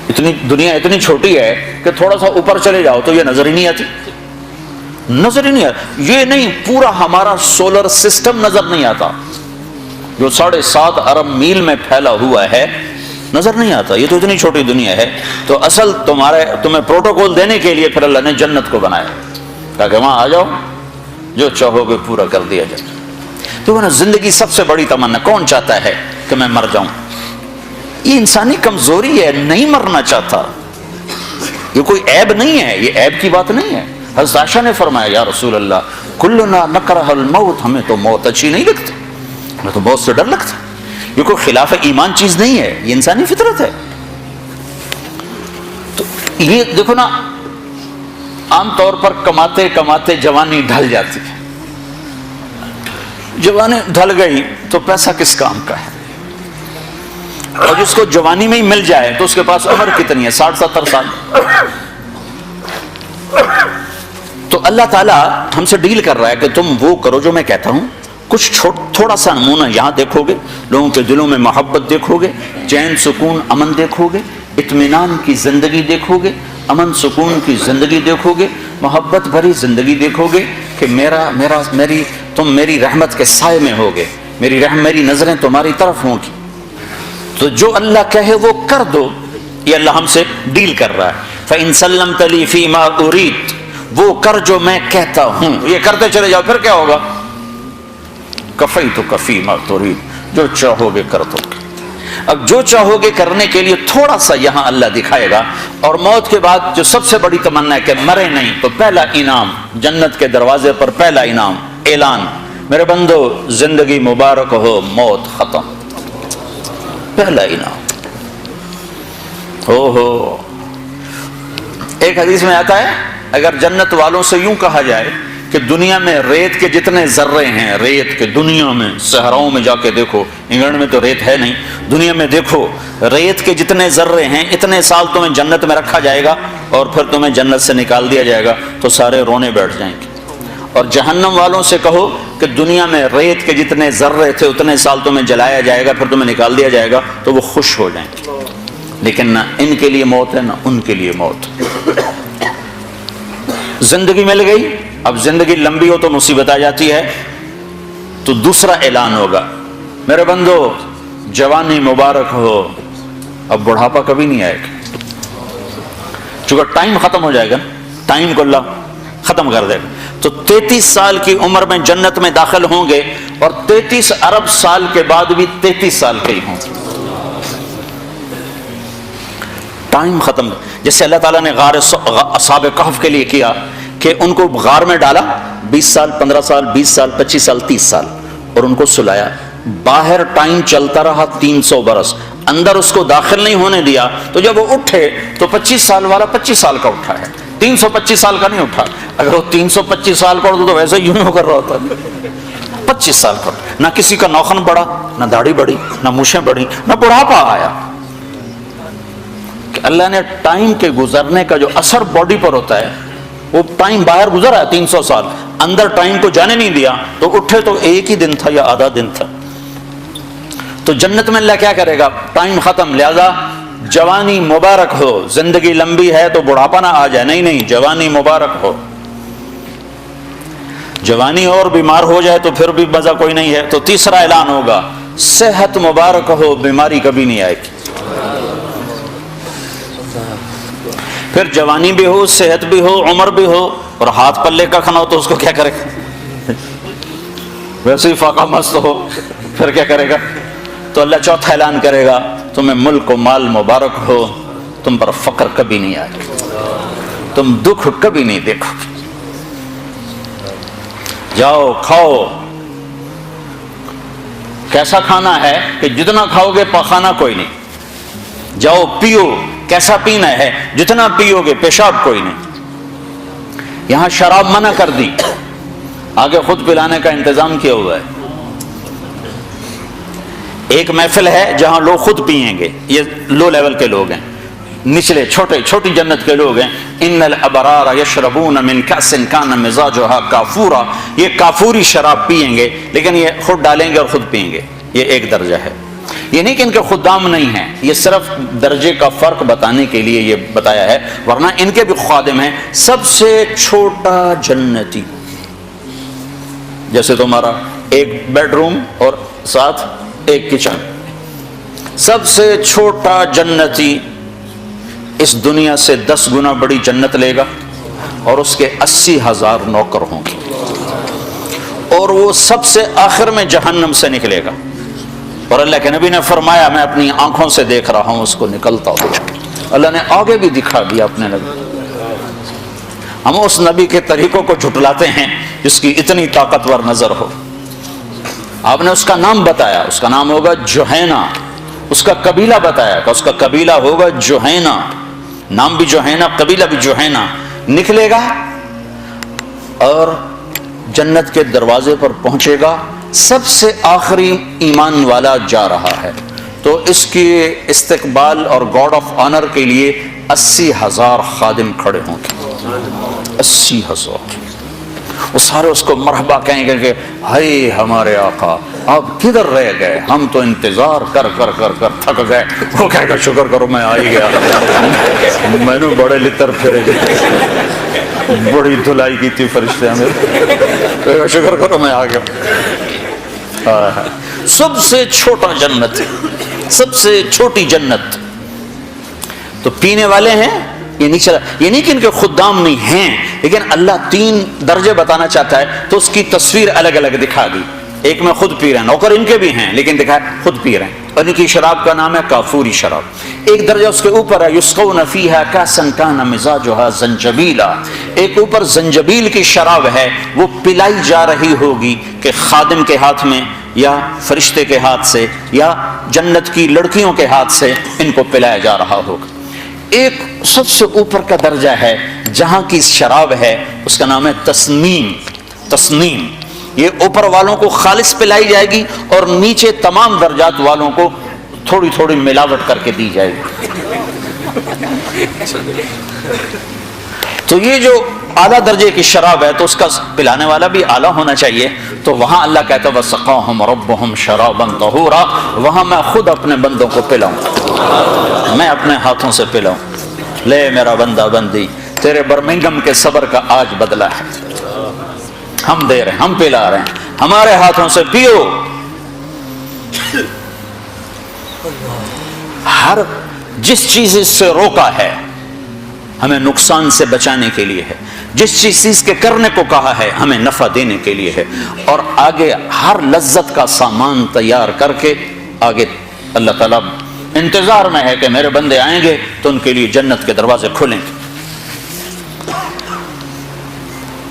اتنی دنیا اتنی چھوٹی ہے کہ تھوڑا سا اوپر چلے جاؤ تو یہ نظر ہی نہیں آتی، نظر ہی نہیں آتی. یہ نہیں، پورا ہمارا سولر سسٹم نظر نہیں آتا جو 7.5 ارب میل میں پھیلا ہوا ہے، نظر نہیں آتا. یہ تو اتنی چھوٹی دنیا ہے. تو اصل تمہیں پروٹوکول دینے کے لیے پھر اللہ نے جنت کو بنایا تاکہ وہاں آ جاؤ، جو چاہو گے پورا کر دیا جائے. تو زندگی سب سے بڑی تمنا، کون چاہتا ہے کہ میں مر جاؤں؟ یہ انسانی کمزوری ہے، نہیں مرنا چاہتا. یہ کوئی عیب نہیں ہے، یہ عیب کی بات نہیں ہے. حضرت عائشہ نے فرمایا یا رسول اللہ کلنا نکرہ الموت، ہمیں تو موت اچھی نہیں لگتی، ہمیں تو موت سے ڈر لگتا. یہ کوئی خلاف ایمان چیز نہیں ہے، یہ انسانی فطرت ہے. تو یہ دیکھو نا، عام طور پر کماتے کماتے جوانی ڈھل جاتی ہے. جوانی ڈھل گئی تو پیسہ کس کام کا ہے؟ اور جس کو جوانی میں ہی مل جائے تو اس کے پاس عمر کتنی ہے؟ 60-70 سال. تو اللہ تعالیٰ ہم سے ڈیل کر رہا ہے کہ تم وہ کرو جو میں کہتا ہوں. کچھ تھوڑا سا نمونہ یہاں دیکھو گے، لوگوں کے دلوں میں محبت دیکھو گے، چین سکون امن دیکھو گے، اطمینان کی زندگی دیکھو گے، امن سکون کی زندگی دیکھو گے، محبت بھری زندگی دیکھو گے کہ تم میری رحمت کے سائے میں ہوگے، میری نظریں تمہاری طرف ہوں گی. تو جو اللہ کہے وہ کر دو. یہ اللہ ہم سے ڈیل کر رہا ہے. فَإِن سَلَّمْتَ لِي فِي مَا أُرِيدُ، وہ کر جو میں کہتا ہوں. یہ کرتے چلے جاؤ، پھر کیا ہوگا؟ کفیتک فی ما ترید، جو چاہو گے کر دو. اب جو چاہو گے کرنے کے لیے تھوڑا سا یہاں اللہ دکھائے گا. اور موت کے بعد جو سب سے بڑی تمنا ہے کہ مرے نہیں، تو پہلا انعام جنت کے دروازے پر، پہلا انعام اعلان، میرے بندو زندگی مبارک ہو، موت ختم. پہلا انعام. ہو ایک حدیث میں آتا ہے اگر جنت والوں سے یوں کہا جائے کہ دنیا میں ریت کے جتنے ذرے ہیں، ریت کے دنیا میں صحراؤں میں جا کے دیکھو، انگلینڈ میں تو ریت ہے نہیں، دنیا میں دیکھو ریت کے جتنے ذرے ہیں، اتنے سال تمہیں جنت میں رکھا جائے گا اور پھر تمہیں جنت سے نکال دیا جائے گا تو سارے رونے بیٹھ جائیں گے. اور جہنم والوں سے کہو کہ دنیا میں ریت کے جتنے ذرے تھے اتنے سال تمہیں جلایا جائے گا، پھر تمہیں نکال دیا جائے گا تو وہ خوش ہو جائیں گے. لیکن نہ ان کے لیے موت ہے نہ ان کے لیے موت. زندگی مل گئی. اب زندگی لمبی ہو تو مصیبت آ جاتی ہے. تو دوسرا اعلان ہوگا، میرے بندو جوانی مبارک ہو، اب بڑھاپا کبھی نہیں آئے گا. چونکہ ٹائم ختم ہو جائے گا، ٹائم کو اللہ ختم کر دے گا. تو 33 سال کی عمر میں جنت میں داخل ہوں گے اور 33 ارب سال کے بعد بھی 33 سال کے ہی ہوں گے. ٹائم ختم. جیسے اللہ تعالیٰ نے غار اصحاب کہف کے لیے کیا کہ ان کو غار میں ڈالا 20 سال 15 سال 20 سال 25 سال 30 سال اور ان کو سلایا. باہر ٹائم چلتا رہا 300 برس، اندر اس کو داخل نہیں ہونے دیا. تو جب وہ اٹھے تو 25 سال والا 25 سال کا اٹھا ہے، 325 سال کا نہیں اٹھا. اگر وہ 325 سال کا اٹھا تو ویسے یوں ہو کر رہا ہوتا. 25 سال کا نہ کسی کا نوخن بڑھا، نہ داڑھی بڑھی، نہ مونچھیں بڑھی، نہ بڑھاپا آیا. کہ اللہ نے ٹائم کے گزرنے کا جو اثر باڈی پر ہوتا ہے، وہ ٹائم باہر گزرا ہے 300 سال، اندر ٹائم کو جانے نہیں دیا. تو اٹھے تو ایک ہی دن تھا یا آدھا دن تھا. تو جنت میں اللہ کیا کرے گا؟ ٹائم ختم. لہذا جوانی مبارک ہو. زندگی لمبی ہے تو بڑھاپا نہ آ جائے، نہیں، جوانی مبارک ہو. جوانی اور بیمار ہو جائے تو پھر بھی مزہ کوئی نہیں ہے. تو تیسرا اعلان ہوگا، صحت مبارک ہو، بیماری کبھی نہیں آئے گی. پھر جوانی بھی ہو، صحت بھی ہو، عمر بھی ہو، اور ہاتھ پلے کا کھانا ہو تو اس کو کیا کرے گا؟ ویسے ہی فاقہ مست ہو، پھر کیا کرے گا؟ تو اللہ چوتھا اعلان کرے گا، تمہیں ملک و مال مبارک ہو، تم پر فقر کبھی نہیں آئے گا، تم دکھ کبھی نہیں دیکھو گے. جاؤ کھاؤ. کیسا کھانا ہے کہ جتنا کھاؤ گے پخانا کوئی نہیں. جاؤ پیو. کیسا پینا ہے؟ جتنا پیو گے پیشاب کوئی نہیں. یہاں شراب منع کر دی، آگے خود پلانے کا انتظام کیا ہوا ہے. ایک محفل ہے جہاں لوگ خود پیئیں گے. یہ لو لیول کے لوگ ہیں، نچلے چھوٹی جنت کے لوگ ہیں. ان الابرار یشربون من کأس کان مزاجها کافورا. یہ کافوری شراب پیئیں گے، لیکن یہ خود ڈالیں گے اور خود پیئیں گے. یہ ایک درجہ ہے. یہ نہیں کہ ان کے خدام نہیں ہیں، یہ صرف درجے کا فرق بتانے کے لیے یہ بتایا ہے، ورنہ ان کے بھی خادم ہیں۔ سب سے چھوٹا جنتی، جیسے تمہارا ایک بیڈ روم اور ساتھ ایک کچن، سب سے چھوٹا جنتی اس دنیا سے 10 گنا بڑی جنت لے گا، اور اس کے 80,000 نوکر ہوں گے، اور وہ سب سے آخر میں جہنم سے نکلے گا، اور اللہ کے نبی نے فرمایا میں اپنی آنکھوں سے دیکھ رہا ہوں اس کو نکلتا ہو۔ اللہ نے آگے بھی دکھا دیا اپنے نبی۔ ہم اس نبی کے طریقوں کو جھٹلاتے ہیں جس کی اتنی طاقتور نظر ہو۔ آپ نے اس کا نام بتایا، اس کا نام ہوگا جوہینہ، اس کا قبیلہ بتایا کہ اس کا قبیلہ ہوگا جوہینہ، نام بھی جوہینہ، قبیلہ بھی جوہینہ، نکلے گا اور جنت کے دروازے پر پہنچے گا، سب سے آخری ایمان والا جا رہا ہے، تو اس کے استقبال اور گارڈ آف آنر کے لیے 80,000 خادم کھڑے ہوں گے، 80,000۔ وہ سارے اس کو مرحبا کہیں گے کہ ہائے ہمارے آقا آپ کدھر رہ گئے، ہم تو انتظار کر کر کر کر تھک گئے۔ وہ کہے گا شکر کرو میں آ ہی گیا، میں نے بڑے لطر پھرے گئے، بڑی دھلائی کی تھی فرشتے ہمیں، شکر کرو میں آ گیا۔ سب سے چھوٹا جنت، سب سے چھوٹی جنت۔ تو پینے والے ہیں، یہ نہیں چلا، یہ نہیں کہ ان کے خدام نہیں ہیں، لیکن اللہ 3 درجے بتانا چاہتا ہے تو اس کی تصویر الگ الگ دکھا دی۔ ایک میں خود پی رہے ہیں، نوکر ان کے بھی ہیں لیکن دکھائے خود پی رہے ہیں، اور ان کی شراب کا نام ہے کافوری شراب۔ ایک درجہ اس کے اوپر ہے یسقون فیہا کاسا کان مزاجھا زنجبیلا، ایک اوپر زنجبیل کی شراب ہے، وہ پلائی جا رہی ہوگی کہ خادم کے ہاتھ میں یا فرشتے کے ہاتھ سے یا جنت کی لڑکیوں کے ہاتھ سے ان کو پلایا جا رہا ہوگا۔ ایک سب سے اوپر کا درجہ ہے جہاں کی شراب ہے، اس کا نام ہے تسنیم۔ تسنیم یہ اوپر والوں کو خالص پلائی جائے گی اور نیچے تمام درجات والوں کو تھوڑی تھوڑی ملاوٹ کر کے دی جائے گی۔ تو یہ جو اعلیٰ درجے کی شراب ہے تو اس کا پلانے والا بھی اعلیٰ ہونا چاہیے، تو وہاں اللہ کہتا ہے وَسَقَاهُمْ رَبُّهُمْ شَرَابًا طَهُورًا، وہاں میں خود اپنے بندوں کو پلاؤں، میں اپنے ہاتھوں سے پلاؤں۔ لے میرا بندہ بندی، تیرے برمنگم کے صبر کا آج بدلہ ہے، ہم دے رہے ہیں، ہم پلا رہے ہیں، ہمارے ہاتھوں سے پیو۔ ہر جس چیز سے روکا ہے ہمیں نقصان سے بچانے کے لیے ہے، جس چیز کے کرنے کو کہا ہے ہمیں نفع دینے کے لیے ہے، اور آگے ہر لذت کا سامان تیار کر کے آگے اللہ تعالیٰ انتظار میں ہے کہ میرے بندے آئیں گے تو ان کے لیے جنت کے دروازے کھلیں گے۔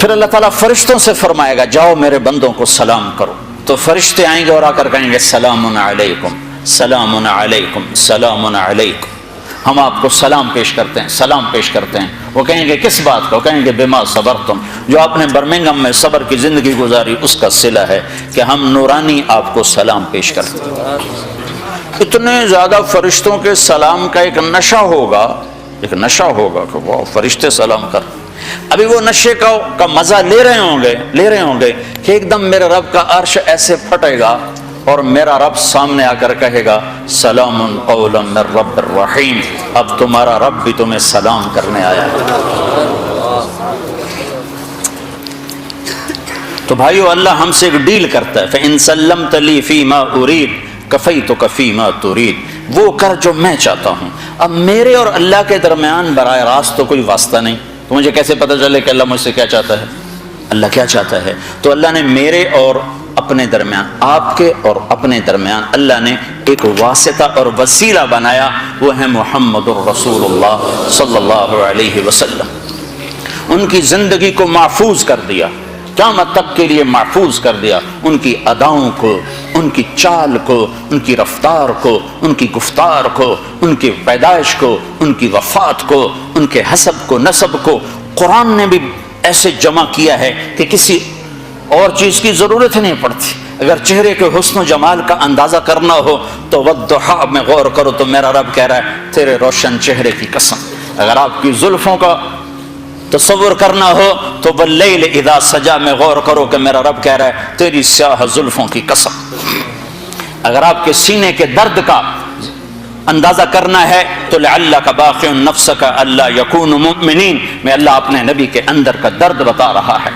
پھر اللہ تعالیٰ فرشتوں سے فرمائے گا جاؤ میرے بندوں کو سلام کرو، تو فرشتے آئیں گے اور آ کر کہیں گے سلام علیکم سلام علیکم سلام علیکم، ہم آپ کو سلام پیش کرتے ہیں، سلام پیش کرتے ہیں۔ وہ کہیں گے کس بات کا؟ وہ کہیں گے بما صبرتم، جو آپ نے برمنگم میں صبر کی زندگی گزاری اس کا صلہ ہے کہ ہم نورانی آپ کو سلام پیش کرتے ہیں۔ اتنے زیادہ فرشتوں کے سلام کا ایک نشہ ہوگا، ایک نشہ ہوگا کہ وہ فرشتے سلام کر، ابھی وہ نشے کا مزہ لے رہے ہوں گے کہ ایک دم میرے رب کا عرش ایسے پھٹے گا اور میرا رب سامنے آ کر کہے گا سلام قولا من رب الرحیم، اب تمہارا رب بھی تمہیں سلام کرنے آیا ہے۔ تو بھائیو اللہ ہم سے ایک ڈیل کرتا ہے، فَإِن سَلَّمْتَ لِي فِي مَا أُرِيدُ كَفَيْتُكَ فِي مَا تُرِيدُ، وہ کر جو میں چاہتا ہوں۔ اب میرے اور اللہ کے درمیان براہ راست تو کوئی واسطہ نہیں، تو مجھے کیسے پتہ چلے کہ اللہ مجھ سے کیا چاہتا ہے، اللہ کیا چاہتا ہے؟ تو اللہ نے میرے اور اپنے درمیان، آپ کے اور اپنے درمیان اللہ نے ایک واسطہ اور وسیلہ بنایا، وہ ہے محمد الرسول اللہ صلی اللہ علیہ وسلم۔ ان کی زندگی کو محفوظ کر دیا، قیامت تک کے لیے محفوظ کر دیا، ان کی اداؤں کو، ان کی چال کو، ان کی رفتار کو، ان کی گفتار کو، ان کی پیدائش کو، ان کی وفات کو، ان کے حسب کو، نسب کو قرآن نے بھی ایسے جمع کیا ہے کہ کسی اور چیز کی ضرورت ہی نہیں پڑتی۔ اگر چہرے کے حسن و جمال کا اندازہ کرنا ہو تو والضحیٰ میں غور کرو تو میرا رب کہہ رہا ہے تیرے روشن چہرے کی قسم۔ اگر آپ کی زلفوں کا تصور کرنا ہو تو واللیل اذا سجا میں غور کرو کہ میرا رب کہہ رہا ہے تیری سیاہ زلفوں کی قسم۔ اگر آپ کے سینے کے درد کا اندازہ کرنا ہے تو لعلک باخع نفسک الا یکونوا مؤمنین میں اللہ اپنے نبی کے اندر کا درد بتا رہا ہے.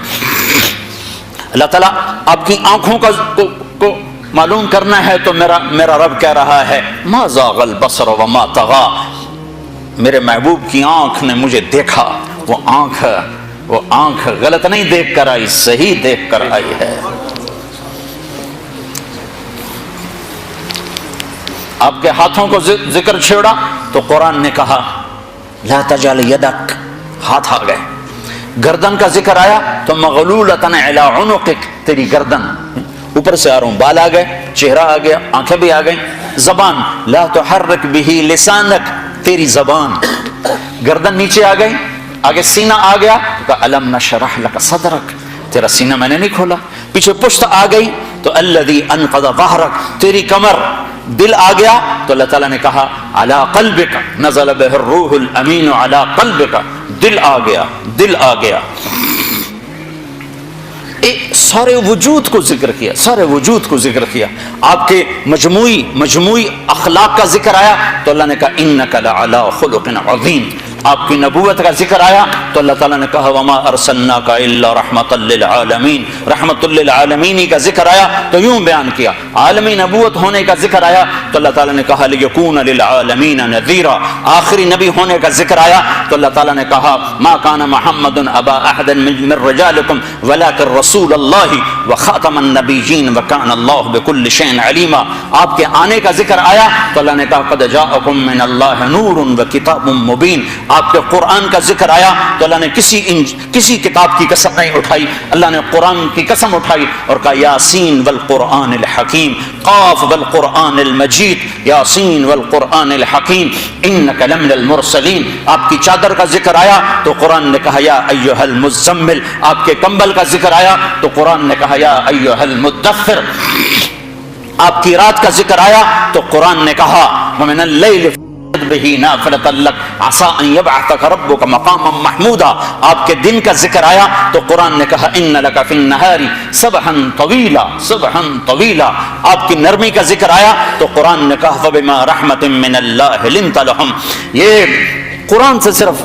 اللہ تعالیٰ آپ کی آنکھوں کو معلوم کرنا ہے تو میرا رب کہہ رہا ہے ما زاغ البصر وما طغى. میرے محبوب کی آنکھ نے مجھے دیکھا، وہ آنکھ غلط نہیں دیکھ کر آئی، صحیح دیکھ کر آئی ہے. آپ کے ہاتھوں کو ذکر چھیڑا تو قرآن نے کہا لا تجعل یدک، ہاتھ آ گئے. گردن کا ذکر آیا تو مغلولۃ علی عنقک، تیری گردن اوپر سے آ رہا ہوں، بال آ گئے، چہرہ آ گیا، آنکھیں بھی آ گئیں. زبان لا تحرک بہ لسانک، تیری زبان. گردن نیچے آ گئی، آگے سینہ آ گیا تو الم نشرح لک صدرک، تیرا سینہ میں نے نہیں کھولا. پیچھے پشت آ گئی تو الذی انقض ظہرک، تیری کمر. دل آ گیا تو اللہ تعالیٰ نے کہا علی قلبک نزل بہ الروح الامین علی قلبک، دل آ گیا، دل آ گیا. سارے وجود کو ذکر کیا، سارے وجود کو ذکر کیا. آپ کے مجموعی اخلاق کا ذکر آیا تو اللہ نے کہا انک لعلی خلق عظیم. آپ کی نبوت کا ذکر آیا تو اللہ تعالیٰ نے کہا وما ارسلناک الا رحمۃ للعالمین. رحمۃ للعالمین کا ذکر آیا تو یوں بیان کیا. عالمی نبوت ہونے کا ذکر آیا تو اللہ تعالیٰ نے کہا لیکون للعالمین نذیرا. آخری نبی ہونے کا ذکر آیا تو اللہ تعالیٰ نے کہا ما کان محمد ابا احد من رجالکم ولکن رسول اللہ وخاتم النبیین وکان اللہ بکل شیء علیما. آپ کے آنے کا ذکر آیا تو اللہ نے کہا قد جاءکم من اللہ نور وکتاب مبین. آپ کے قرآن کا ذکر آیا تو اللہ نے کسی کتاب کی قسم نہیں اٹھائی، اللہ نے قرآن کی قسم اٹھائی اور کہا یاسین والقرآن الحکیم، قاف والقرآن المجید، یاسین والقرآن الحکیم انک لمن المرسلین. آپ کی چادر کا ذکر آیا تو قرآن نے کہا یا ایھا المزمل. آپ کے کمبل کا ذکر آیا تو قرآن نے کہا یا ایھا المدثر. آپ کی رات کا ذکر آیا تو قرآن نے کہا ومن اللیل بہ نافلۃ لک عسى ان یبعثک ربک مقاما محمودا. آپ کے دن کا ذکر آیا تو قرآن نے کہا ان لک فی النہار سبحا طویلا، سبحا طویلا. آپ کی نرمی کا ذکر آیا تو قرآن نے کہا فبما رحمۃ من اللہ لنت لہم. یہ قرآن سے صرف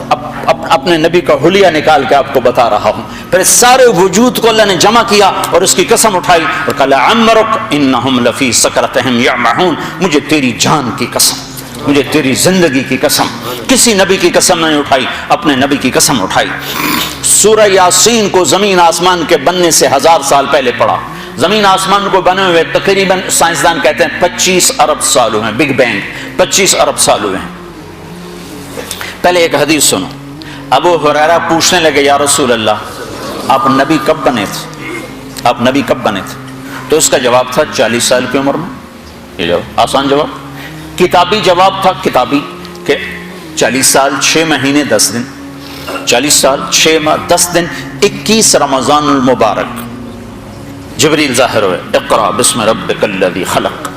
اپنے نبی کا حلیہ نکال کے آپ کو بتا رہا ہوں. پھر سارے وجود کو اللہ نے جمع کیا اور اس کی قسم اٹھائی اور کہا لعمرک انہم لفی سکرتہم یعمہون. مجھے تیری جان کی قسم، مجھے تیری زندگی کی قسم. کسی نبی کی قسم نہیں اٹھائی، اپنے نبی کی قسم اٹھائی. سورہ یاسین کو زمین آسمان کے بننے سے 1000 سال پہلے پڑھا. زمین آسمان کو بنے ہوئے تقریباً سائنسدان کہتے ہیں 25 ارب سال ہوئے ہیں. بگ بینگ 25 ارب سال ہوئے ہیں. پہلے ایک حدیث سنو. ابو ہریرہ پوچھنے لگے یا رسول اللہ آپ نبی کب بنے تھے؟ آپ نبی کب بنے تھے؟ تو اس کا جواب تھا 40 سال کی عمر میں. یہ جواب آسان جواب. کتابی جواب تھا، کتابی کہ 40 سال 6 مہینے 10 دن، 40 سال 6 ماہ 10 دن 21 رمضان المبارک جبریل ظاہر ہوئے اقرا بسم ربک الذی خلق.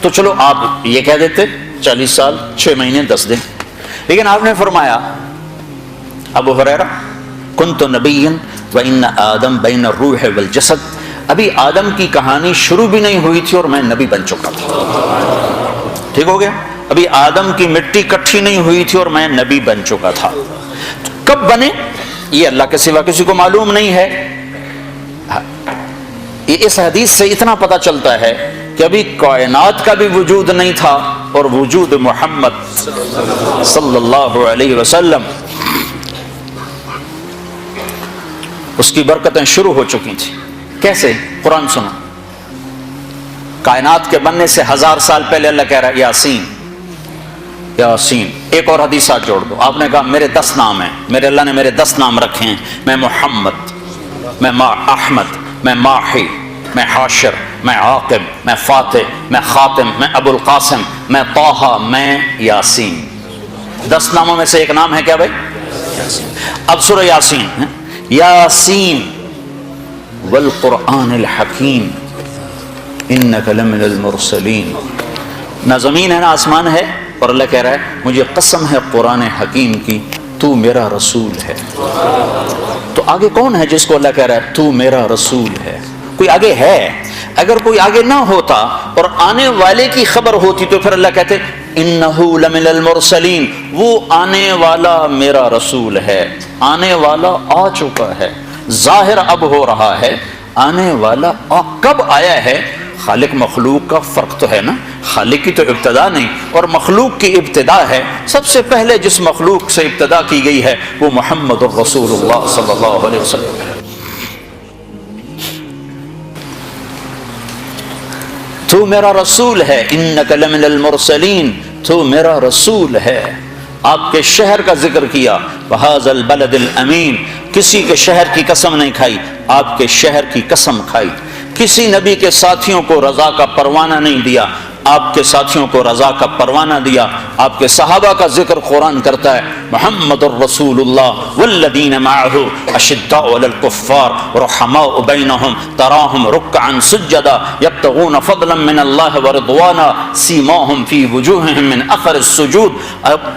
تو چلو آپ یہ کہہ دیتے 40 سال 6 مہینے 10 دن. لیکن آپ نے فرمایا ابو ہریرہ کنت نبیا وان آدم بین الروح والجسد. ابھی آدم کی کہانی شروع بھی نہیں ہوئی تھی اور میں نبی بن چکا تھا. ٹھیک ہو گیا؟ ابھی آدم کی مٹی کٹھی نہیں ہوئی تھی اور میں نبی بن چکا تھا. کب بنے یہ اللہ کے سوا کسی کو معلوم نہیں ہے. اس حدیث سے اتنا پتہ چلتا ہے کہ ابھی کائنات کا بھی وجود نہیں تھا اور وجود محمد صلی اللہ علیہ وسلم اس کی برکتیں شروع ہو چکی تھیں. کیسے؟ قرآن سنو. کائنات کے بننے سے 1000 سال پہلے اللہ کہہ رہا ہے یاسین، یاسین. ایک اور حدیث ساتھ جوڑ دو. آپ نے کہا میرے 10 نام ہیں، میرے اللہ نے میرے 10 نام رکھے ہیں. میں محمد، میں احمد، میں ماحی، میں حاشر، میں عاقب، میں فاتح، میں خاتم، میں ابو القاسم، میں طٰہٰ، میں یاسین. 10 ناموں میں سے ایک نام ہے کیا بھائی؟ یاسین. اب سورہ یاسین. یاسین والقرآن الحکیم انک لمن المرسلین. نہ زمین ہے نہ آسمان ہے اور اللہ کہہ رہا ہے مجھے قسم ہے قرآن حکیم کی تو میرا رسول ہے. تو آگے کون ہے جس کو اللہ کہہ رہا ہے تو میرا رسول ہے؟ کوئی آگے ہے؟ اگر کوئی آگے نہ ہوتا اور آنے والے کی خبر ہوتی تو پھر اللہ کہتے انہو لمن المرسلین، وہ آنے والا میرا رسول ہے، آنے والا آ چکا ہے، ظاہر اب ہو رہا ہے، آنے والا کب آیا ہے؟ خالق مخلوق کا فرق تو ہے نا، خالق کی تو ابتدا نہیں اور مخلوق کی ابتدا ہے۔ سب سے پہلے جس مخلوق سے ابتدا کی گئی ہے وہ محمد الرسول اللہ صلی اللہ علیہ وسلم ہے۔ تو میرا رسول ہے، انک لمن المرسلین، تو میرا رسول ہے۔ آپ کے شہر کا ذکر کیا، وہذا البلد الامین، کسی کے شہر کی قسم نہیں کھائی، آپ کے شہر کی قسم کھائی۔ کسی نبی کے ساتھیوں کو رضا کا پروانہ نہیں دیا، آپ کے ساتھیوں کو رضا کا پروانہ دیا۔ آپ کے صحابہ کا ذکر قرآن کرتا ہے، محمد الرسول اللہ والذین معہ اشداء علی الکفار رحماء بینہم تراہم رکعا سجدا یبتغون فضلا من اللہ ورضوانا سیماہم فی وجوہہم من اثر السجود۔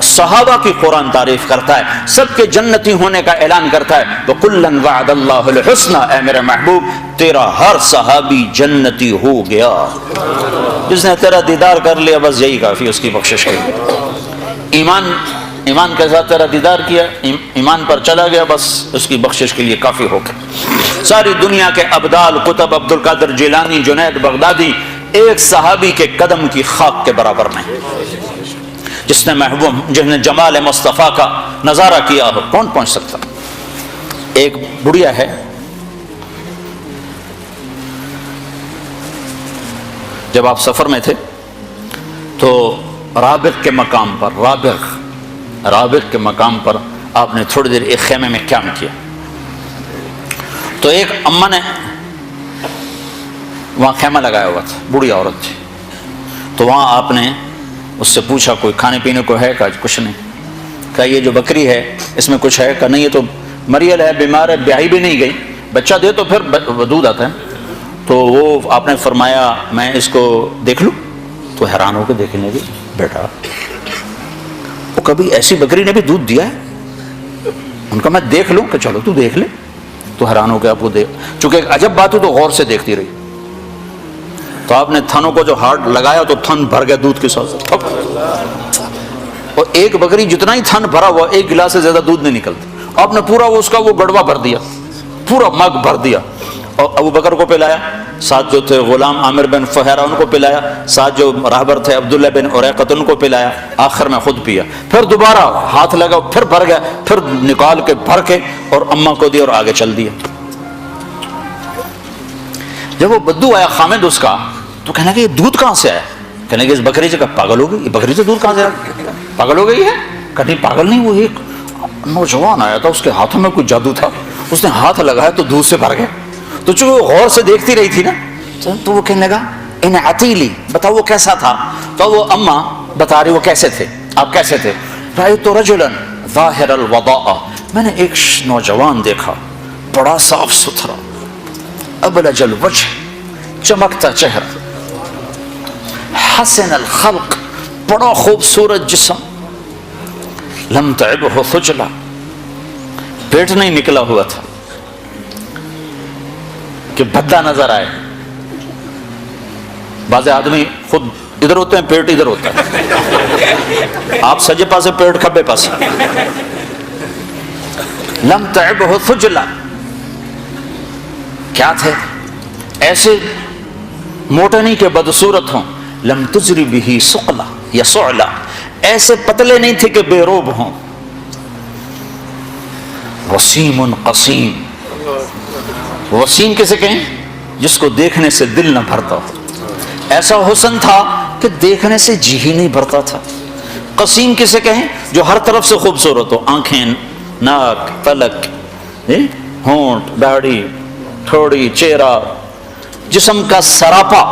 صحابہ کی قرآن تعریف کرتا ہے، سب کے جنتی ہونے کا اعلان کرتا ہے، وَكُلًّا وَعَدَ اللَّهُ الْحُسْنَى، اے میرے محبوب تیرا ہر صحابی جنتی ہو گیا۔ جس نے تیرا دیدار کر لیا بس یہی کافی اس کی بخشش کے لیے۔ ایمان کے ساتھ تیرا دیدار کیا، ایمان پر چلا گیا، بس اس کی بخشش کے لیے کافی ہو گیا۔ ساری دنیا کے ابدال، قطب عبد القادر جیلانی، جنید بغدادی ایک صحابی کے قدم کی خاک کے برابر نہیں۔ جس نے محبوب، جس نے جمال مصطفیٰ کا نظارہ کیا ہو، کون پہنچ سکتا؟ ایک بڑھیا ہے، جب آپ سفر میں تھے تو رابغ کے مقام پر، رابغ کے مقام پر آپ نے تھوڑی دیر ایک خیمے میں قیام کیا، تو ایک اماں نے وہاں خیمہ لگایا ہوا تھا، بوڑھی عورت تھی، تو وہاں آپ نے اس سے پوچھا کوئی کھانے پینے کو ہے؟ کہا کچھ نہیں۔ کہا یہ جو بکری ہے اس میں کچھ ہے؟ کہا نہیں، یہ تو مریل ہے، بیمار ہے، بیاہی بھی نہیں گئی، بچہ دے تو پھر دودھ آتا ہے۔ تو وہ آپ نے فرمایا میں اس کو دیکھ لوں؟ تو حیران ہو کے دیکھنے لگی، بیٹا وہ کبھی ایسی بکری نے بھی دودھ دیا ہے؟ ان کا میں دیکھ لوں؟ کہ چلو تو دیکھ لے۔ تو حیران ہو کے آپ کو دیکھ، چونکہ ایک عجب بات ہو تو غور سے دیکھتی رہی، تو آپ نے تھنوں کو جو ہارڈ لگایا تو تھن بھر گیا دودھ کے ساتھ، اور ایک بکری جتنا ہی تھن بھرا ہوا ایک گلاس سے زیادہ دودھ نہیں نکلتا۔ آپ نے پورا اس کا وہ گڑوا بھر دیا، پورا مگ بھر دیا، اور ابو بکر کو پلایا، ساتھ جو تھے غلام عامر بن فہیرہ ان کو پلایا، ساتھ جو راہبر تھے عبداللہ بن اریقط ان کو پلایا، آخر میں خود پیا، پھر دوبارہ ہاتھ لگا، پھر بھر گیا، پھر نکال کے بھر کے اور اماں کو دیا اور آگے چل دیا۔ جب وہ بدو آیا خامد اس کا، تو کہنے کہ یہ دودھ کہاں سے آیا؟ کہنے کہ اس بکری سے، کہا پاگل ہو گئی، یہ بکری سے دودھ کہاں سے آیا؟ پاگل ہو گئی ہے؟ کہا نہیں پاگل نہیں، وہ ایک نوجوان آیا تھا، اس کے ہاتھوں میں کوئی جادو تھا، اس نے ہاتھ لگایا تو دودھ سے بھر گیا۔ تو چونکہ وہ غور سے دیکھتی رہی تھی نا، تو وہ کہنے لگا ان عتیلی، بتاؤ وہ کیسا تھا؟ تو وہ اماں بتا رہی وہ کیسے تھے، آپ کیسے تھے؟ رأیت رجلا ظاہر الوضاء، میں نے ایک نوجوان دیکھا، بڑا صاف ستھرا، ابلج الوجہ، چمکتا چہرہ، حسن الخلق، بڑا خوبصورت جسم، لم تعبہ خجلہ، پیٹ نہیں نکلا ہوا تھا کہ بھدا نظر آئے۔ بعض آدمی خود ادھر ہوتے ہیں، پیٹ ادھر ہوتا ہے، آپ سجے پاسے پیٹ کھبے پاسے۔ لم تعبہ خجلہ، کیا تھے؟ ایسے موٹے نہیں کہ بدصورت ہوں، لم تجری بھی سقلا یا سعلا، ایسے پتلے نہیں تھے کہ بے روب ہوں، وسیم قسیم، وسیم کسے کہیں؟ جس کو دیکھنے سے دل نہ بھرتا ہو، ایسا حسن تھا کہ دیکھنے سے جی ہی نہیں بھرتا تھا۔ قسیم کسے کہیں؟ جو ہر طرف سے خوبصورت ہو، آنکھیں، ناک، پلک، ہونٹ، داڑھی، تھوڑی، چہرہ، جسم کا سراپا،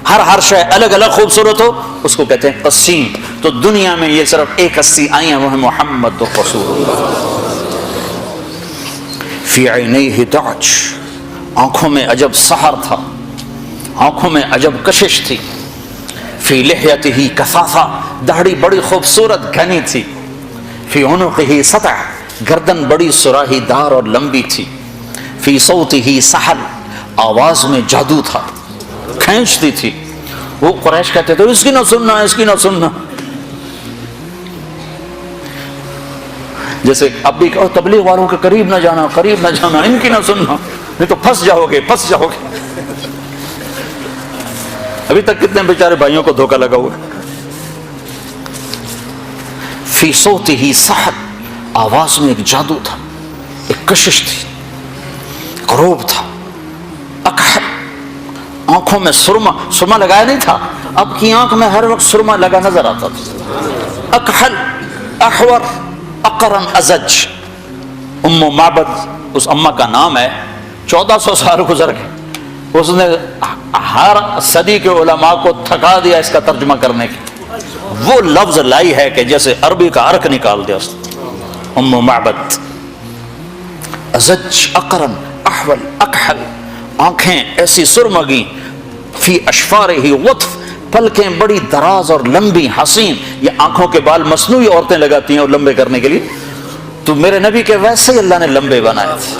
ہر شے الگ الگ خوبصورت ہو، اس کو کہتے ہیں قسیم۔ تو دنیا میں یہ صرف ایک ہستی آئی ہیں، وہ ہے محمد رسول اللہ۔ فی عینیہ دعج، آنکھوں میں عجب سحر تھا، آنکھوں میں عجب کشش تھی۔ فی لحیتہ کثافہ، داڑھی بڑی خوبصورت گھنی تھی۔ فی عنقہ سطع، گردن بڑی سراہی دار اور لمبی تھی۔ فی صوتہ سحل، آواز میں جادو تھا۔ کھینچتی تھی. وہ قریش کہتے تھے اس کی نہ سننا، اس کی نہ سننا. جیسے اب بھی کہو تبلیغ والوں کے قریب نہ جانا، قریب نہ جانا، ان کی نہ سننا نہیں تو پھنس جاؤ گے، پھنس جاؤ گے. ابھی تک کتنے بیچارے بھائیوں کو دھوکہ لگا ہوا. فی صوتہ سحر، آواز میں ایک جادو تھا، ایک کشش تھی، ایک روب تھا. اکحل، آنکھوں میں سرما لگایا نہیں تھا، اب کی آنکھ میں ہر وقت سرما لگا نظر آتا تھا. اکحل، احور، اقرن، ازج. ام معبد اس اماں کا نام ہے. 1400 سال گزر گئے، اس نے ہر صدی کے علماء کو تھکا دیا اس کا ترجمہ کرنے کی. وہ لفظ لائی ہے کہ جیسے عربی کا عرق نکال دیا. ام معبد، ازج، اقرن، احول، اکحل، آنکھیں ایسی سرمگی. فی اشفارہ وطف، پلکیں بڑی دراز اور لمبی حسین. یہ آنکھوں کے بال مصنوعی عورتیں لگاتی ہیں اور لمبے کرنے کے لیے، تو میرے نبی کے ویسے ہی اللہ نے لمبے بنائے تھے.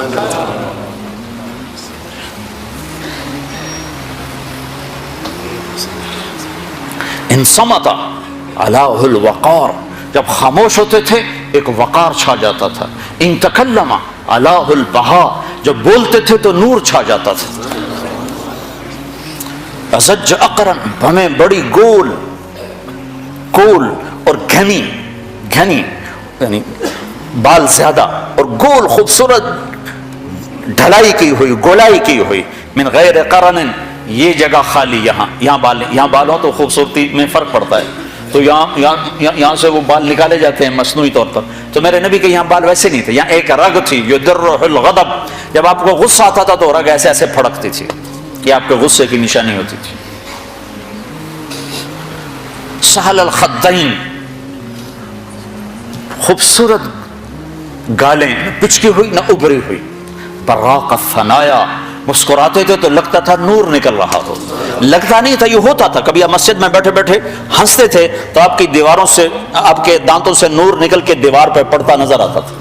ان صمت علیہ الوقار، جب خاموش ہوتے تھے ایک وقار چھا جاتا تھا. ان تکلم علیہ البہا، جب بولتے تھے تو نور چھا جاتا تھا. ازج اقرن، بھمیں بڑی گول اور گھنی یعنی بال زیادہ اور گول، خوبصورت ڈھلائی کی ہوئی، گولائی کی ہوئی. من غیر قرن، یہ جگہ خالی، یہاں بال ہو تو خوبصورتی میں فرق پڑتا ہے، تو یہاں سے وہ بال نکالے جاتے ہیں مصنوعی طور پر. تو میرے نبی کے یہاں بال ویسے نہیں تھے. یہاں ایک رگ تھی یدرہ الغضب، جب آپ کو غصہ آتا تھا تو رگ ایسے ایسے پھڑکتی تھی، یہ آپ کے غصے کی نشانی ہوتی تھی. سہل الخدین، خوبصورت گالیں، نہ پچکی ہوئی نہ ابری ہوئی. براق الثنایا، مسکراتے تھے تو لگتا تھا نور نکل رہا ہو. لگتا نہیں تھا، یہ ہوتا تھا. کبھی آپ مسجد میں بیٹھے بیٹھے ہنستے تھے تو آپ کی دیواروں سے، آپ کے دانتوں سے نور نکل کے دیوار پہ پڑتا نظر آتا تھا.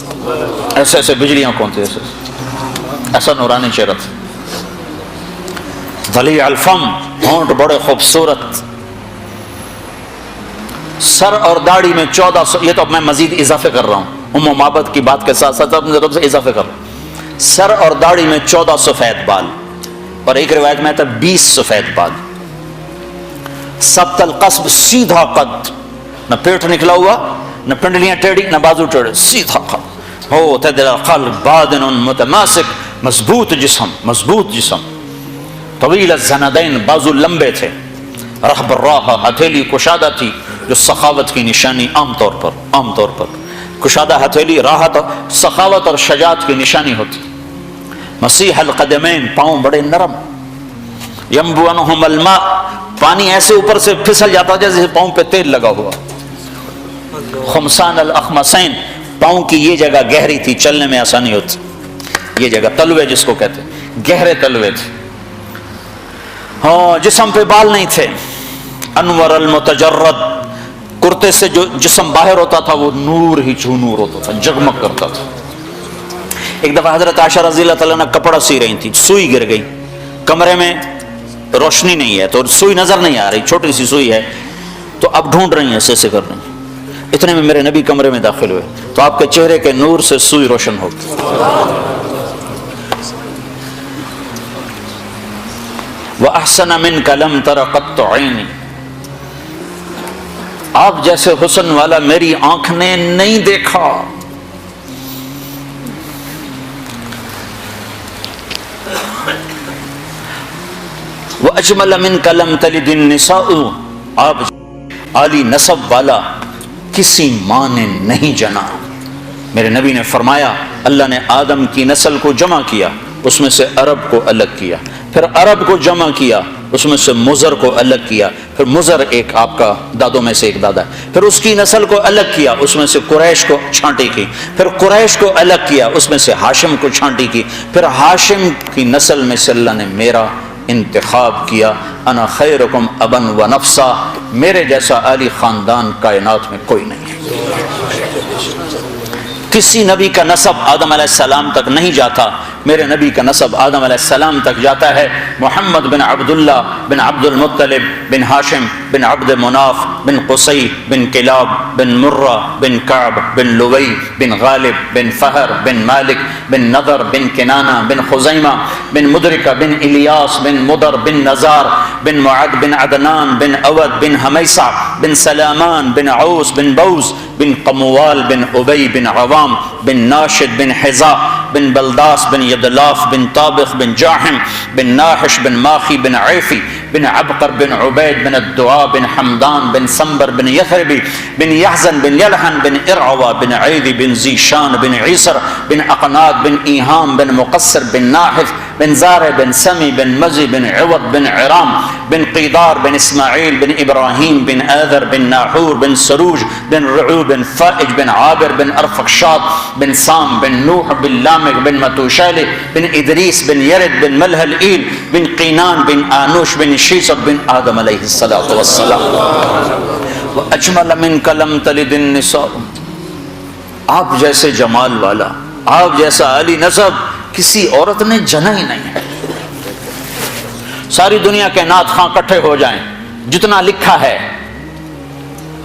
ایسے ایسے بجلیاں کون تھے، ایسا نورانی چہرہ تھا. ضلیع الفم، ہونٹ بڑے خوبصورت. سر اور داڑھی میں 1400، یہ تو اب میں مزید اضافے کر رہا ہوں، ام معبد کی بات کے ساتھ ساتھ اپنی طرف سے اضافے کر رہا ہوں. سر اور داڑھی میں 14 سفید بال، اور ایک روایت میں آتا 20 سفید بال. سبط القصب، سیدھا قد، نہ پیٹ نکلا ہوا، نہ پنڈلیاں ٹیڑھی، نہ بازو ٹیڑھے، سیدھا قد. معتدل القلب، بادن متماسک، مضبوط جسم. طویل الزندین، بازو لمبے تھے. رحب الراح، ہتھیلی کشادہ تھی، جو سخاوت کی نشانی عام طور پر کشادہ ہتھیلی راحت، سخاوت اور شجاعت کی نشانی ہوتی. مسیح القدمین، پاؤں بڑے نرم. ینبو عنہم الماء، پانی ایسے اوپر سے پھسل جاتا جیسے پاؤں پہ تیل لگا ہوا. خمسان الاخمسین، پاؤں کی یہ جگہ گہری تھی، چلنے میں آسانی ہوتی. یہ جگہ تلوے جس کو کہتے ہیں، گہرے تلوے تھے. ہاں، جسم پہ بال نہیں تھے. انور المتجرد، کرتے سے جو جسم باہر ہوتا تھا وہ نور ہی چھو نور ہوتا تھا، جگمگ کرتا تھا. ایک دفعہ حضرت عائشہ رضی اللہ تعالیٰ نے کپڑا سی رہی تھی، سوئی گر گئی. کمرے میں روشنی نہیں ہے تو سوئی نظر نہیں آ رہی، چھوٹی سی سوئی ہے، تو اب ڈھونڈ رہی ہیں، ایسے کر رہی ہیں. اتنے میں میرے نبی کمرے میں داخل ہوئے تو آپ کے چہرے کے نور سے سوئی روشن ہو گئی. وَأَحْسَنَ مِنْكَ لَمْ تَرَ قَطُّ عَيْنِي، آپ جیسے حسن والا میری آنکھ نے نہیں دیکھا. وَأَجْمَلَ مِنْكَ لَمْ تَلِدِ النِّسَاءُ، آپ عالی نسب والا کسی ماں نے نہیں جنا. میرے نبی نے فرمایا اللہ نے آدم کی نسل کو جمع کیا، اس میں سے عرب کو الگ کیا، پھر عرب کو جمع کیا، اس میں سے مضر کو الگ کیا، پھر مضر ایک آپ کا دادوں میں سے ایک دادا ہے، پھر اس کی نسل کو الگ کیا، اس میں سے قریش کو چھانٹی کی، پھر قریش کو الگ کیا، اس میں سے ہاشم کو چھانٹی کی، پھر ہاشم کی نسل میں سے اللہ نے میرا انتخاب کیا. انا خیرکم ابن و نفسا، میرے جیسا عالی خاندان کائنات میں کوئی نہیں ہے. کسی نبی کا نسب آدم علیہ السلام تک نہیں جاتا، میرے نبی کا نسب آدم علیہ السلام تک جاتا ہے۔ محمد بن عبداللہ بن عبد المطلب بن ہاشم بن عبد مناف بن قصی بن کلاب بن مرہ بن کعب بن لوی بن غالب بن فہر بن مالک بن نضر بن کنانہ بن خزیمہ بن مدرکہ بن الیاس بن مدر بن نزار بن معد بن عدنان بن اود بن حمیصہ بن سلامان بن عوس بن بوز بن قموال بن ابی بن عوام بن ناشد بن حذاء بن بلداس بن یدلاف بن طابخ بن جاحم بن ناحش بن ماخی بن عیفی بن عبقر بن عبید بن الدعاء بن حمدان بن سنبر بن یثربی بن یحزن بن یلحن بن ارعوى بن عیدی بن زیشان بن عیسر بن اقناد بن ایہام بن مقصر بن ناحف بن زارع بن سمی بن مزی بن عوض بن عرام بن قیدار بن اسماعیل بن ابراہیم بن آذر بن ناحور بن سروج بن رعو بن فائج بن عابر بن ارفقشاد بن سام بن نوح بن لامق بن متوشالح بن ادریس بن یرد بن ملہل ایل بن قینان بن آنوش بن شیسر بن آدم علیہ السلام۔ وَأَجْمَلَ مِنْكَ لَمْ تَلِدِ النِّسَاءُ، آپ جیسے جمال والا، آپ جیسا علی نسب کسی عورت نے جنا ہی نہیں ہے۔ ساری دنیا کے نعت خواں اکٹھے ہو جائیں، جتنا لکھا ہے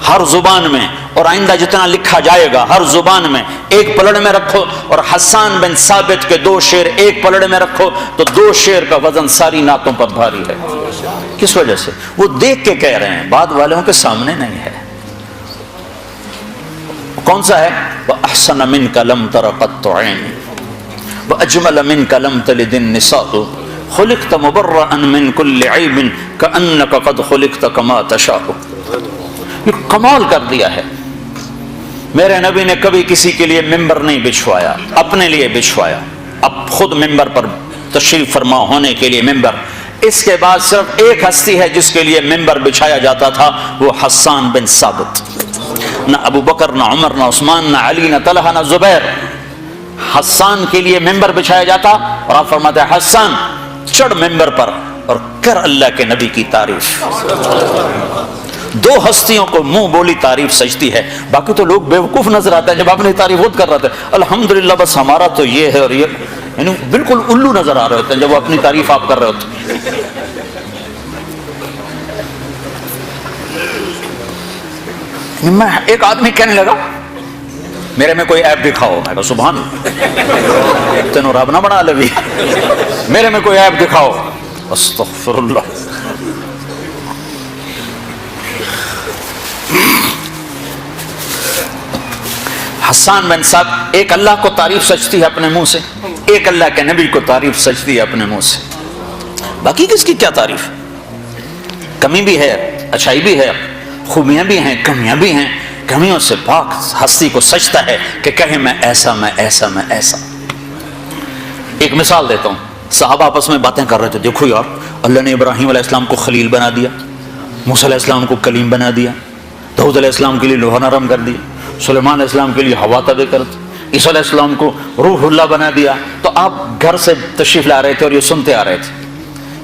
ہر زبان میں، اور آئندہ جتنا لکھا جائے گا ہر زبان میں، ایک پلڑے میں رکھو اور حسان بن ثابت کے 2 شعر ایک پلڑے میں رکھو تو 2 شعر کا وزن ساری نعتوں پر بھاری ہے۔ کس وجہ سے؟ وہ دیکھ کے کہہ رہے ہیں، بعد والوں کے سامنے نہیں ہے۔ کون سا ہے؟ وَأَحْسَنَ مِنْكَ لَمْ تَرَ قَطُّ عَيْنٍ وَأَجْمَلَ مِنْكَ لَمْ تَلِدِ النِّسَاءُ خُلِقْتَ مُبَرَّأً مِنْ كُلِّ عَيْبٍ كَأَنَّكَ قَدْ خُلِقْتَ كَمَا تَشَاءُ۔ یہ کمال کر دیا ہے۔ میرے نبی نے کبھی کسی کے لیے ممبر نہیں بچھوایا، اپنے لیے بچھوایا، اب خود ممبر پر تشریف فرما ہونے کے لیے ممبر۔ اس کے بعد صرف ایک ہستی ہے جس کے لیے ممبر بچھایا جاتا تھا، وہ حسان بن ثابت۔ نہ ابو بکر، نہ عمر، نہ عثمان، نہ علی، نہ طلحہ، نہ زبیر۔ حسان کے لیے ممبر بچھایا جاتا اور آپ فرماتے ہیں حسان چڑھ ممبر پر اور کر اللہ کے نبی کی تعریف۔ 2 ہستیوں کو منہ بولی تعریف سجتی ہے، باقی تو لوگ بیوقوف نظر آتے ہیں۔ جب اپنی تعریف خود کر رہے تھے الحمدللہ بس ہمارا تو یہ ہے اور یہ، یعنی بالکل الو نظر آ رہے ہوتے ہیں جب وہ اپنی تعریف آپ کر رہے ہوتے ہیں۔ میں ایک آدمی کہنے لگا میرے میں کوئی عیب دکھاؤ، میں کہا سبحان اللہ تینوں رب نہ بنا لوی، میرے میں کوئی عیب دکھاؤ، استغفر اللہ۔ حسان بن ثابت، ایک اللہ کو تعریف سجتی ہے اپنے منہ سے، ایک اللہ کے نبی کو تعریف سجتی ہے اپنے منہ سے، باقی کس کی کیا تعریف؟ کمی بھی ہے، اچھائی بھی ہے، خوبیاں بھی ہیں، کمیاں بھی ہیں۔ کمیوں سے پاک ہستی کو سجتا ہے کہ کہے میں ایسا، میں ایسا، میں ایسا۔ ایک مثال دیتا ہوں، صحابہ آپس میں باتیں کر رہے تھے، دیکھو یار اللہ نے ابراہیم علیہ السلام کو خلیل بنا دیا، موسیٰ علیہ السلام کو کلیم بنا دیا، داؤد علیہ السلام کے لیے لوہا نرم کر دیا، سلیمان علیہ السلام کے لیے ہوا تابع کر دی، عیسیٰ علیہ السلام کو روح اللہ بنا دیا۔ تو آپ گھر سے تشریف لا رہے تھے اور یہ سنتے آ رہے تھے،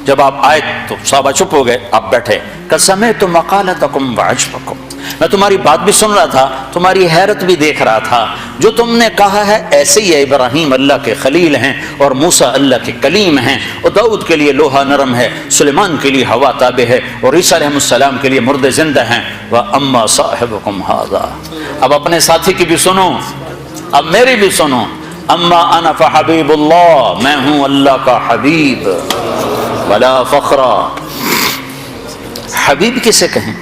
جب آپ آئے تو صحابہ چپ ہو گئے، آپ بیٹھے۔ سمعت مقالتکم وعجبکم، میں تمہاری بات بھی سن رہا تھا، تمہاری حیرت بھی دیکھ رہا تھا، جو تم نے کہا ہے ایسے ہی ہے، ابراہیم اللہ کے خلیل ہیں اور موسیٰ اللہ کے کلیم ہیں، اور داؤد کے لیے لوہا نرم ہے، سلیمان کے لیے ہوا تابع ہے، اور عیسیٰ علیہ السلام کے لیے مردے زندہ ہیں۔ وَأَمَّا صَاحِبُكُمْ هَذَا، اب اپنے ساتھی کی بھی سنو، اب میری بھی سنو۔ اما انا فحبیب اللہ، میں ہوں اللہ کا حبیب، ولا فخرا۔ حبیب کسے کہیں؟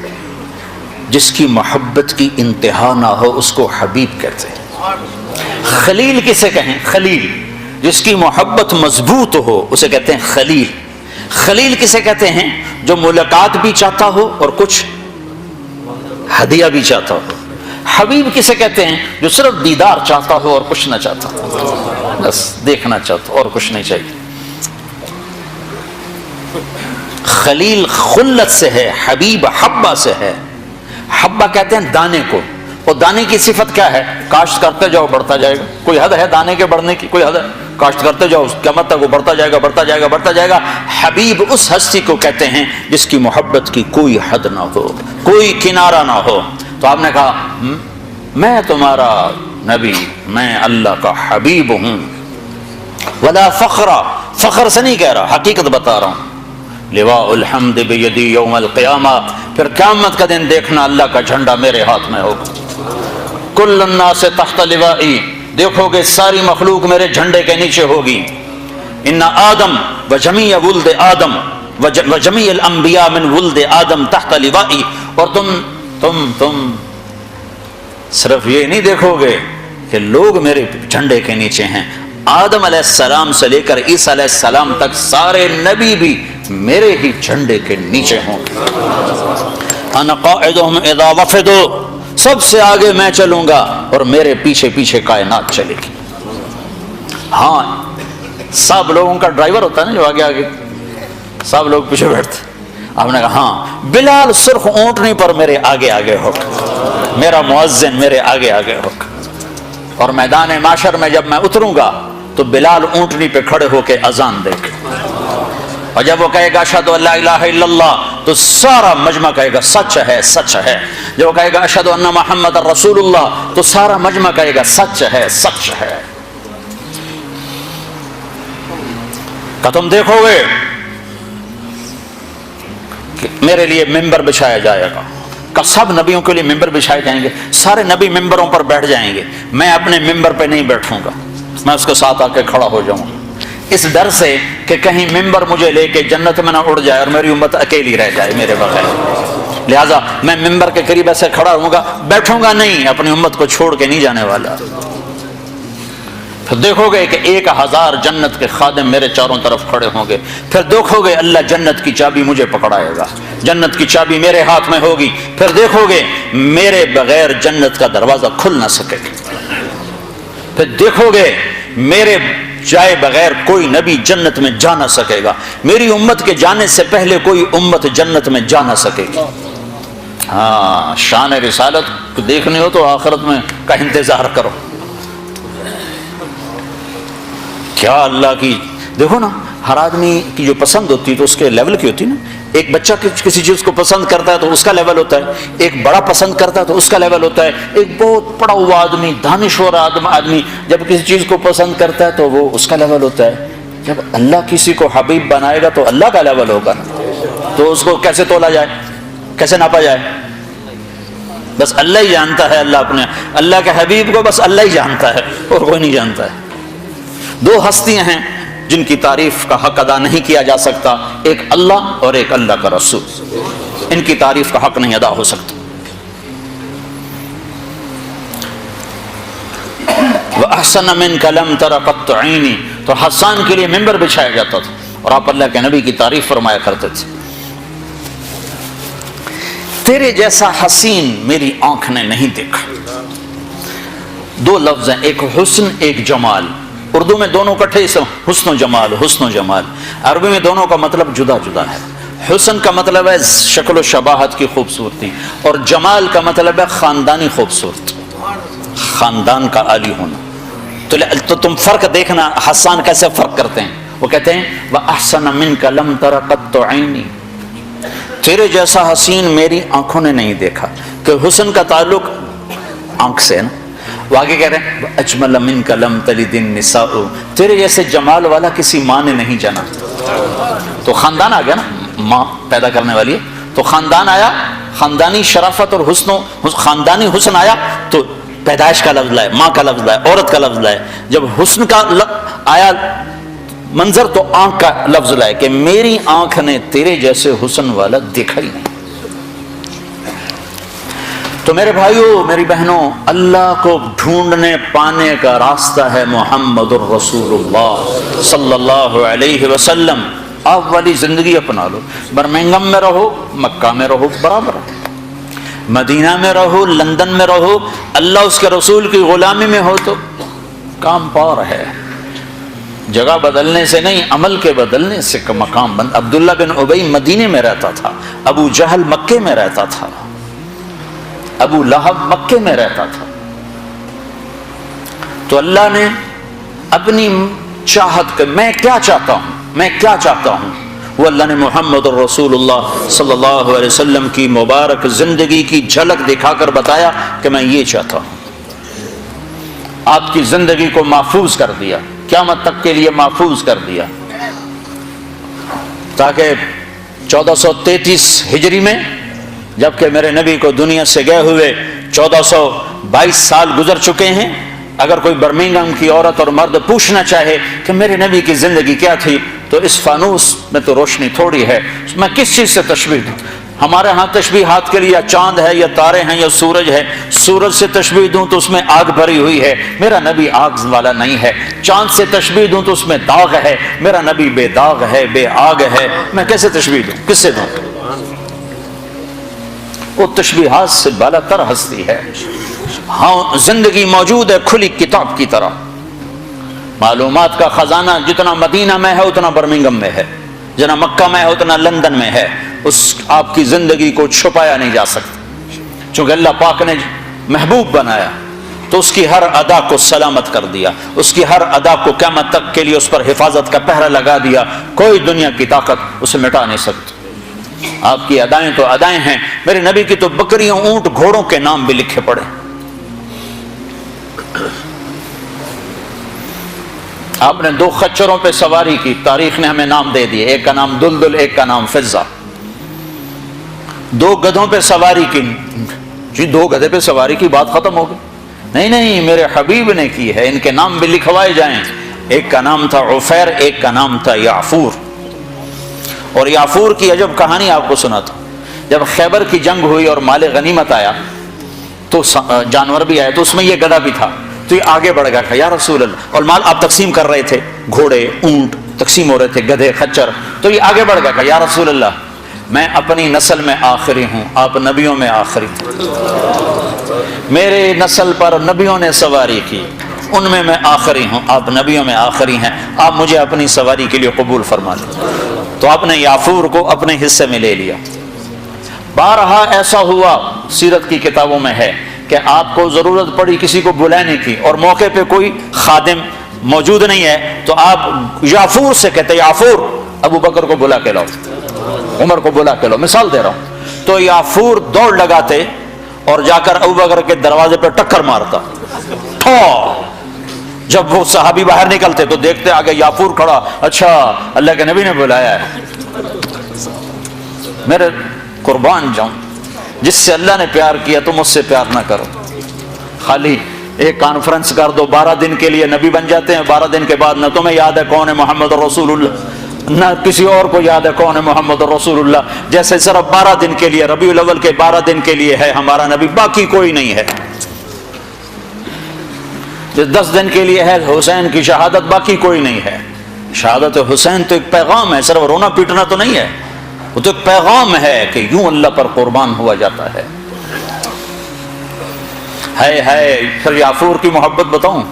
جس کی محبت کی انتہا نہ ہو اس کو حبیب کہتے ہیں۔ خلیل کسے کہیں؟ خلیل جس کی محبت مضبوط ہو اسے کہتے ہیں خلیل۔ خلیل کسے کہتے ہیں؟ جو ملاقات بھی چاہتا ہو اور کچھ ہدیہ بھی چاہتا ہو۔ حبیب کسے کہتے ہیں؟ جو صرف دیدار چاہتا ہو اور کچھ نہ چاہتا، بس دیکھنا چاہتا اور کچھ نہیں چاہیے۔ خلیل خلت سے ہے، حبیب حبہ سے ہے۔ حبہ کہتے ہیں دانے کو، اور دانے کی صفت کیا ہے؟ کاشت کرتے جاؤ بڑھتا جائے گا۔ کوئی حد ہے دانے کے بڑھنے کی؟ کوئی حد ہے؟ کاشت کرتے جاؤ قیامت تک وہ بڑھتا جائے گا، بڑھتا جائے گا، بڑھتا جائے گا۔ حبیب اس ہستی کو کہتے ہیں جس کی محبت کی کوئی حد نہ ہو، کوئی کنارہ نہ ہو۔ تو آپ نے کہا میں تمہارا نبی، میں اللہ کا حبیب ہوں. ولا فخر، فخر سے نہیں کہہ رہا، حقیقت بتا رہا ہوں. لواء الحمد بیدی یوم القیامہ، پھر قیامت کا دن دیکھنا اللہ کا جھنڈا میرے ہاتھ میں ہوگا. کل الناس تحت لوائی، دیکھو گے ساری مخلوق میرے جھنڈے کے نیچے ہوگی. ان آدم و جمیع ولد آدم و جمیع الانبیاء من ولد آدم تحت لوائی. اور تم صرف یہ نہیں دیکھو گے کہ لوگ میرے جھنڈے کے نیچے ہیں، آدم علیہ السلام سے لے کر عیسیٰ علیہ السلام تک سارے نبی بھی میرے ہی جھنڈے کے نیچے ہوں گے. انا قائدہم اذا وفدوا، سب سے آگے میں چلوں گا اور میرے پیچھے پیچھے کائنات چلے گی. ہاں سب لوگوں کا ڈرائیور ہوتا ہے نا جو آگے آگے، سب لوگ پیچھے بیٹھتے. آپ نے کہا ہاں بلال سرخ اونٹنی پر میرے آگے آگے ہوگا، میرا مؤذن میرے آگے آگے ہوگا. اور میدان معاشر میں جب میں اتروں گا تو بلال اونٹنی پہ کھڑے ہو کے اذان دے گا، اور جب وہ کہے گا اشہد ان لا الہ الا اللہ تو سارا مجمع کہے گا سچ ہے سچ ہے. جب وہ کہے گا اشہد ان محمد رسول اللہ تو سارا مجمع کہے گا سچ ہے سچ ہے. کہ تم دیکھو گے کہ میرے لیے ممبر بچھایا جائے گا، کہ سب نبیوں کے لیے ممبر بچھائے جائیں گے، سارے نبی ممبروں پر بیٹھ جائیں گے، میں اپنے ممبر پہ نہیں بیٹھوں گا، میں اس کے ساتھ آ کے کھڑا ہو جاؤں گا، اس ڈر سے کہ کہیں ممبر مجھے لے کے جنت میں نہ اڑ جائے اور میری امت اکیلی رہ جائے میرے بغیر. لہٰذا میں ممبر کے قریب ایسے کھڑا رہوں گا، بیٹھوں گا نہیں، اپنی امت کو چھوڑ کے نہیں جانے والا. پھر دیکھو گے کہ 1000 جنت کے خادم میرے چاروں طرف کھڑے ہوں گے. پھر دیکھو گے اللہ جنت کی چابی مجھے پکڑائے گا، جنت کی چابی میرے ہاتھ میں ہوگی. پھر دیکھو گے میرے بغیر جنت کا دروازہ کھل نہ سکے گا. پھر دیکھو گے میرے جائے بغیر کوئی نبی جنت میں جا نہ سکے گا، میری امت کے جانے سے پہلے کوئی امت جنت میں جا نہ سکے گی. ہاں شان رسالت کو دیکھنی ہو تو آخرت میں کا انتظار کرو. کیا اللہ کی، دیکھو نا ہر آدمی کی جو پسند ہوتی ہے تو اس کے لیول کی ہوتی ہے نا. ایک بچہ کسی چیز کو پسند کرتا ہے تو اس کا لیول ہوتا ہے، ایک بڑا پسند کرتا ہے تو اس کا لیول ہوتا ہے. ایک بہت پڑا ہوا آدمی، دانشور آدمی جب کسی چیز کو پسند کرتا ہے تو وہ اس کا لیول ہوتا ہے. جب اللہ کسی کو حبیب بنائے گا تو اللہ کا لیول ہوگا نا. تو اس کو کیسے تولا جائے، کیسے ناپا جائے؟ بس اللہ ہی جانتا ہے. اللہ کے حبیب کو بس اللہ ہی جانتا ہے اور کوئی نہیں جانتا ہے. 2 ہستیاں ہیں جن کی تعریف کا حق ادا نہیں کیا جا سکتا، ایک اللہ اور ایک اللہ کا رسول. ان کی تعریف کا حق نہیں ادا ہو سکتا. وَأَحْسَنَ مِنْكَ لَمْ تَرَ قَطُّ عَيْنِي، تو حسان کے لیے ممبر بچھایا جاتا تھا اور آپ اللہ کے نبی کی تعریف فرمایا کرتے تھے. تیرے جیسا حسین میری آنکھ نے نہیں دیکھا. 2 لفظ ہیں، ایک حسن ایک جمال. اردو میں دونوں کٹھے حسن و جمال، حسن و جمال. عربی میں دونوں کا مطلب جدا جدا ہے. حسن کا مطلب ہے شکل و شباہت کی خوبصورتی، اور جمال کا مطلب ہے خاندانی خوبصورتی، خاندان کا عالی ہونا. تو تم فرق دیکھنا حسان کیسے فرق کرتے ہیں. وہ کہتے ہیں وَأَحْسَنَ مِنْكَ لَمْ تَرَ قَطُّ عَيْنِي، تیرے جیسا حسین میری آنکھوں نے نہیں دیکھا. کہ حسن کا تعلق آنکھ سے ہے نا. وہ آگے کہہ رہے ہیں اجمل منک لم تلد النساء، تیرے جیسے جمال والا کسی ماں نے نہیں جنا. تو خاندان آ گیا نا، ماں پیدا کرنے والی ہے تو خاندان آیا، خاندانی شرافت اور خاندانی حسن آیا تو پیدائش کا لفظ لائے، ماں کا لفظ لائے، عورت کا لفظ لائے. جب حسن کا آیا منظر تو آنکھ کا لفظ لائے کہ میری آنکھ نے تیرے جیسے حسن والا دیکھا ہی نہیں. تو میرے بھائیوں میری بہنوں، اللہ کو ڈھونڈنے پانے کا راستہ ہے محمد الرسول اللہ صلی اللہ علیہ وسلم. آپ والی زندگی اپنا لو، برمنگم میں رہو، مکہ میں رہو، برابر ہے. مدینہ میں رہو، لندن میں رہو، اللہ اس کے رسول کی غلامی میں ہو تو کام پار ہے. جگہ بدلنے سے نہیں، عمل کے بدلنے سے مقام بند. عبداللہ بن ابی مدینے میں رہتا تھا، ابو جہل مکے میں رہتا تھا، ابو لہب مکے میں رہتا تھا. تو اللہ نے اپنی چاہت کہ میں کیا چاہتا ہوں، میں کیا چاہتا ہوں، وہ اللہ نے محمد الرسول اللہ صلی اللہ علیہ وسلم کی مبارک زندگی کی جھلک دکھا کر بتایا کہ میں یہ چاہتا ہوں. آپ کی زندگی کو محفوظ کر دیا، قیامت تک کے لیے محفوظ کر دیا، تاکہ 1433 ہجری میں جبکہ میرے نبی کو دنیا سے گئے ہوئے 1422 سال گزر چکے ہیں، اگر کوئی برمنگھم کی عورت اور مرد پوچھنا چاہے کہ میرے نبی کی زندگی کیا تھی، تو اس فانوس میں تو روشنی تھوڑی ہے، میں کس چیز سے تشبیہ دوں؟ ہمارے ہاں تشبیہات کے لیے یا چاند ہے یا تارے ہیں یا سورج ہے، سورج سے تشبیہ دوں تو اس میں آگ بھری ہوئی ہے، میرا نبی آگ والا نہیں ہے، چاند سے تشبیہ دوں تو اس میں داغ ہے، میرا نبی بے داغ ہے، بے آگ ہے، میں کیسے تشبیہ دوں؟ کس سے دوں؟ وہ تشبیہات سے بالا تر ہستی ہے۔ ہاں زندگی موجود ہے کھلی کتاب کی طرح، معلومات کا خزانہ جتنا مدینہ میں ہے اتنا برمنگھم میں ہے، جتنا مکہ میں ہے اتنا لندن میں ہے، اس آپ کی زندگی کو چھپایا نہیں جا سکتا، چونکہ اللہ پاک نے محبوب بنایا تو اس کی ہر ادا کو سلامت کر دیا، اس کی ہر ادا کو قیامت تک کے لیے اس پر حفاظت کا پہرا لگا دیا، کوئی دنیا کی طاقت اسے مٹا نہیں سکتی۔ آپ کی ادائیں تو ادائیں ہیں، میرے نبی کی تو بکریوں، اونٹ، گھوڑوں کے نام بھی لکھے پڑے۔ آپ نے 2 خچروں پہ سواری کی، تاریخ نے ہمیں نام دے دیے، ایک کا نام دلدل، ایک کا نام فضہ۔ 2 گدھوں پہ سواری کی، جی 2 گدھے پہ سواری کی بات ختم ہو گئی؟ نہیں، میرے حبیب نے کی ہے، ان کے نام بھی لکھوائے جائیں۔ ایک کا نام تھا عفیر، ایک کا نام تھا یعفور۔ اور یعفور کی عجب کہانی آپ کو سناتا ہوں۔ جب خیبر کی جنگ ہوئی اور مال غنیمت آیا تو جانور بھی آئے، تو اس میں یہ گدھا بھی تھا، تو یہ آگے بڑھ گیا، یا رسول اللہ، اور مال آپ تقسیم کر رہے تھے، گھوڑے، اونٹ تقسیم ہو رہے تھے، گدھے، خچر، تو یہ آگے بڑھ گیا، یا رسول اللہ میں اپنی نسل میں آخری ہوں، آپ نبیوں میں آخری ہیں، میرے نسل پر نبیوں نے سواری کی، ان میں آخری ہوں، آپ نبیوں میں آخری ہیں، آپ مجھے اپنی سواری کے لیے قبول فرما لیں۔ تو آپ نے یعفور کو اپنے حصے میں لے لیا۔ بارہا ایسا ہوا، سیرت کی کتابوں میں ہے کہ آپ کو ضرورت پڑی کسی کو بلانے کی اور موقع پہ کوئی خادم موجود نہیں ہے، تو آپ یعفور سے کہتے، یعفور ابو بکر کو بلا کے لاؤ، عمر کو بلا کے لاؤ، مثال دے رہا ہوں۔ تو یعفور دوڑ لگاتے اور جا کر ابو بکر کے دروازے پہ ٹکر مارتا، جب وہ صحابی باہر نکلتے تو دیکھتے آگے یعفور کھڑا، اچھا اللہ کے نبی نے بلایا ہے۔ میرے قربان جاؤں، جس سے اللہ نے پیار کیا تم اس سے پیار نہ کرو، خالی ایک کانفرنس کر دو، 12 دن کے لیے نبی بن جاتے ہیں، 12 دن کے بعد نہ تمہیں یاد ہے کون ہے محمد رسول اللہ، نہ کسی اور کو یاد ہے کون ہے محمد رسول اللہ، جیسے صرف 12 دن کے لیے، ربیع الاول کے 12 دن کے لیے ہے ہمارا نبی، باقی کوئی نہیں ہے۔ 10 دن کے لیے ہے حسین کی شہادت، باقی کوئی نہیں ہے۔ شہادت حسین تو ایک پیغام ہے، صرف رونا پیٹنا تو نہیں ہے، وہ تو ایک پیغام ہے کہ یوں اللہ پر قربان ہوا جاتا ہے۔ پھر یعفور کی محبت بتاؤں،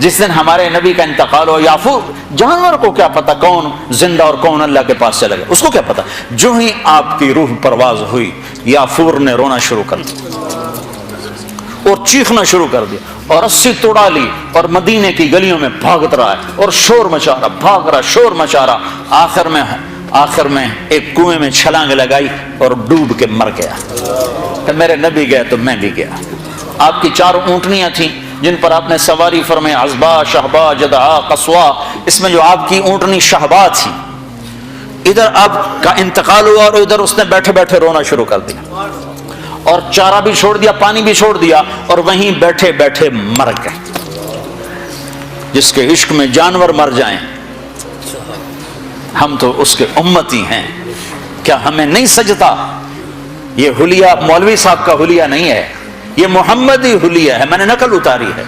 جس دن ہمارے نبی کا انتقال ہو، یعفور جانور کو کیا پتا کون زندہ اور کون اللہ کے پاس چلا گیا، اس کو کیا پتا، جو ہی آپ کی روح پرواز ہوئی یعفور نے رونا شروع کر دیا اور چیخنا شروع کر دیا اور رسی توڑا لی اور مدینے کی گلیوں میں بھاگت رہا ہے اور شور مچا رہا، بھاگ رہا، شور مچا رہا، آخر میں ایک کنویں میں چھلانگ لگائی اور ڈوب کے مر گیا۔ کہ میرے نبی گئے تو میں بھی گیا۔ آپ کی 4 اونٹنیاں تھیں جن پر آپ نے سواری فرمائی، عزبا، شہبا، جدعا، قصوا، اس میں جو آپ کی اونٹنی شہبا تھی، ادھر آپ کا انتقال ہوا اور ادھر اس نے بیٹھے بیٹھے رونا شروع کر دیا اور چارہ بھی چھوڑ دیا، پانی بھی چھوڑ دیا اور وہیں بیٹھے بیٹھے مر گئے۔ جس کے عشق میں جانور مر جائیں، ہم تو اس کے امتی ہیں، کیا ہمیں نہیں سجتا؟ یہ حلیہ مولوی صاحب کا حلیہ نہیں ہے، یہ محمدی حلیہ ہے، میں نے نقل اتاری ہے۔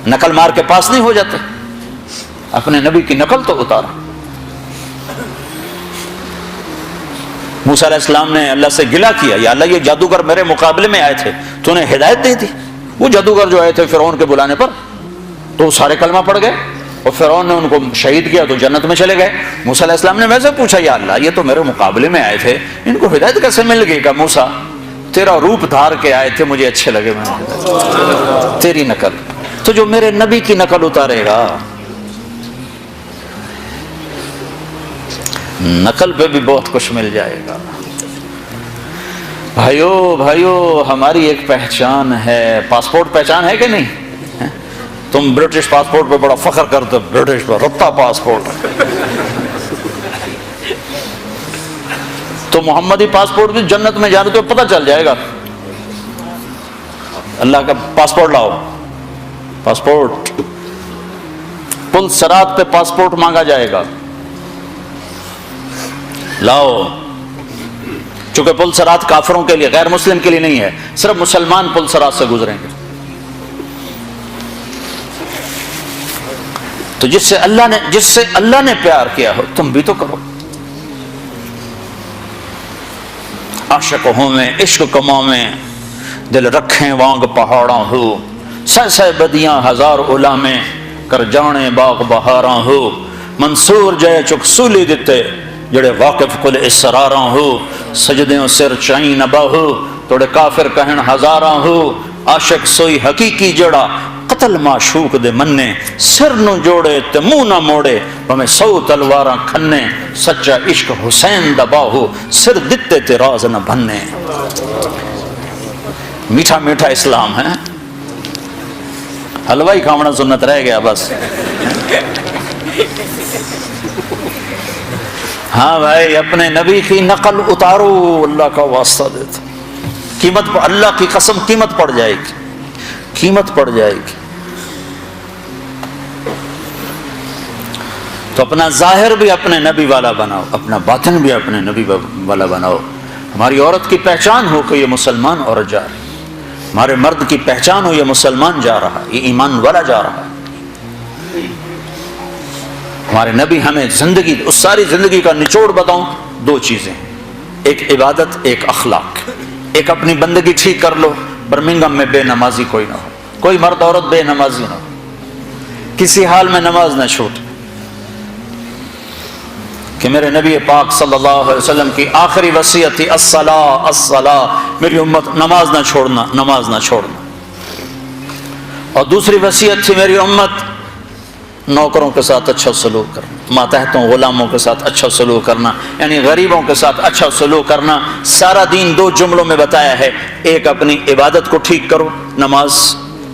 نقل مار کے پاس نہیں ہو جاتے، اپنے نبی کی نقل تو اتارا۔ موسیٰ علیہ السلام نے اللہ سے گلہ کیا، یا اللہ یہ جادوگر میرے مقابلے میں آئے تھے، تو انہیں ہدایت دے دی۔ وہ جادوگر جو آئے تھے فرعون کے بلانے پر، تو سارے کلمہ پڑھ گئے اور فرعون نے ان کو شہید کیا تو جنت میں چلے گئے۔ موسیٰ علیہ السلام نے ویسے پوچھا، یا اللہ یہ تو میرے مقابلے میں آئے تھے، ان کو ہدایت کیسے مل گئی؟ کہ موسیٰ تیرا روپ دھار کے آئے تھے، مجھے اچھے لگے، میں نے تیری نقل، تو جو میرے نبی کی نقل اتارے گا، نقل پہ بھی بہت کچھ مل جائے گا۔ بھائیو ہماری ایک پہچان ہے، پاسپورٹ پہچان ہے کہ نہیں؟ تم برٹش پاسپورٹ پہ بڑا فخر کرتے ہو، برٹش پہ رتا پاسپورٹ، تو محمدی پاسپورٹ بھی جنت میں جانے تو پتہ چل جائے گا. اللہ کا پاسپورٹ لاؤ، پاسپورٹ پل صراط پہ پاسپورٹ مانگا جائے گا، لاؤ. چونکہ پل صراط کافروں کے لیے، غیر مسلم کے لیے نہیں ہے، صرف مسلمان پل صراط سے گزریں گے. تو جس سے اللہ نے پیار کیا ہو تم بھی تو کرو. عاشق ہوں میں عشق کماں میں دل رکھیں وانگ پہاڑاں ہو، سہ سہ بدیاں ہزار اولا میں کر جانے باغ بہاراں ہو. منصور جے چک سولی دیتے جڑے واقف کل اسراراں ہو، سجدیوں سر چائیں نبا ہو توڑے کافر کہن ہزاراں ہو. عاشق سوئی حقیقی جڑا قتل معشوق دے مننے، سر نو جوڑے تے منہ نہ موڑے ہمیں 100 تلواراں کھنے. سچا عشق حسین دبا ہو سر دتے تے راز نہ بھنے. میٹھا میٹھا اسلام ہے، حلوائی کھاونا سنت رہ گیا بس. ہاں بھائی اپنے نبی کی نقل اتارو، اللہ کا واسطہ دیتا، قیمت پر اللہ کی قسم قیمت پڑ جائے گی، قیمت پڑ جائے گی. تو اپنا ظاہر بھی اپنے نبی والا بناؤ، اپنا باطن بھی اپنے نبی والا بناؤ. ہماری عورت کی پہچان ہو کہ یہ مسلمان عورت جا رہی، ہمارے مرد کی پہچان ہو یہ مسلمان جا رہا، یہ ایمان والا جا رہا. ہمارے نبی ہمیں زندگی، اس ساری زندگی کا نچوڑ بتاؤں، 2 چیزیں، ایک عبادت، ایک اخلاق. ایک اپنی بندگی ٹھیک کر لو، برمنگم میں بے نمازی کوئی نہ ہو، کوئی مرد عورت بے نمازی نہ ہو، کسی حال میں نماز نہ چھوٹے. کہ میرے نبی پاک صلی اللہ علیہ وسلم کی آخری وصیت تھی الصلاۃ الصلاۃ، میری امت نماز نہ چھوڑنا، نماز نہ چھوڑنا. اور دوسری وصیت تھی میری امت نوکروں کے ساتھ اچھا سلوک کرنا، ماتحتوں غلاموں کے ساتھ اچھا سلوک کرنا، یعنی غریبوں کے ساتھ اچھا سلوک کرنا. سارا دین 2 جملوں میں بتایا ہے، ایک اپنی عبادت کو ٹھیک کرو، نماز،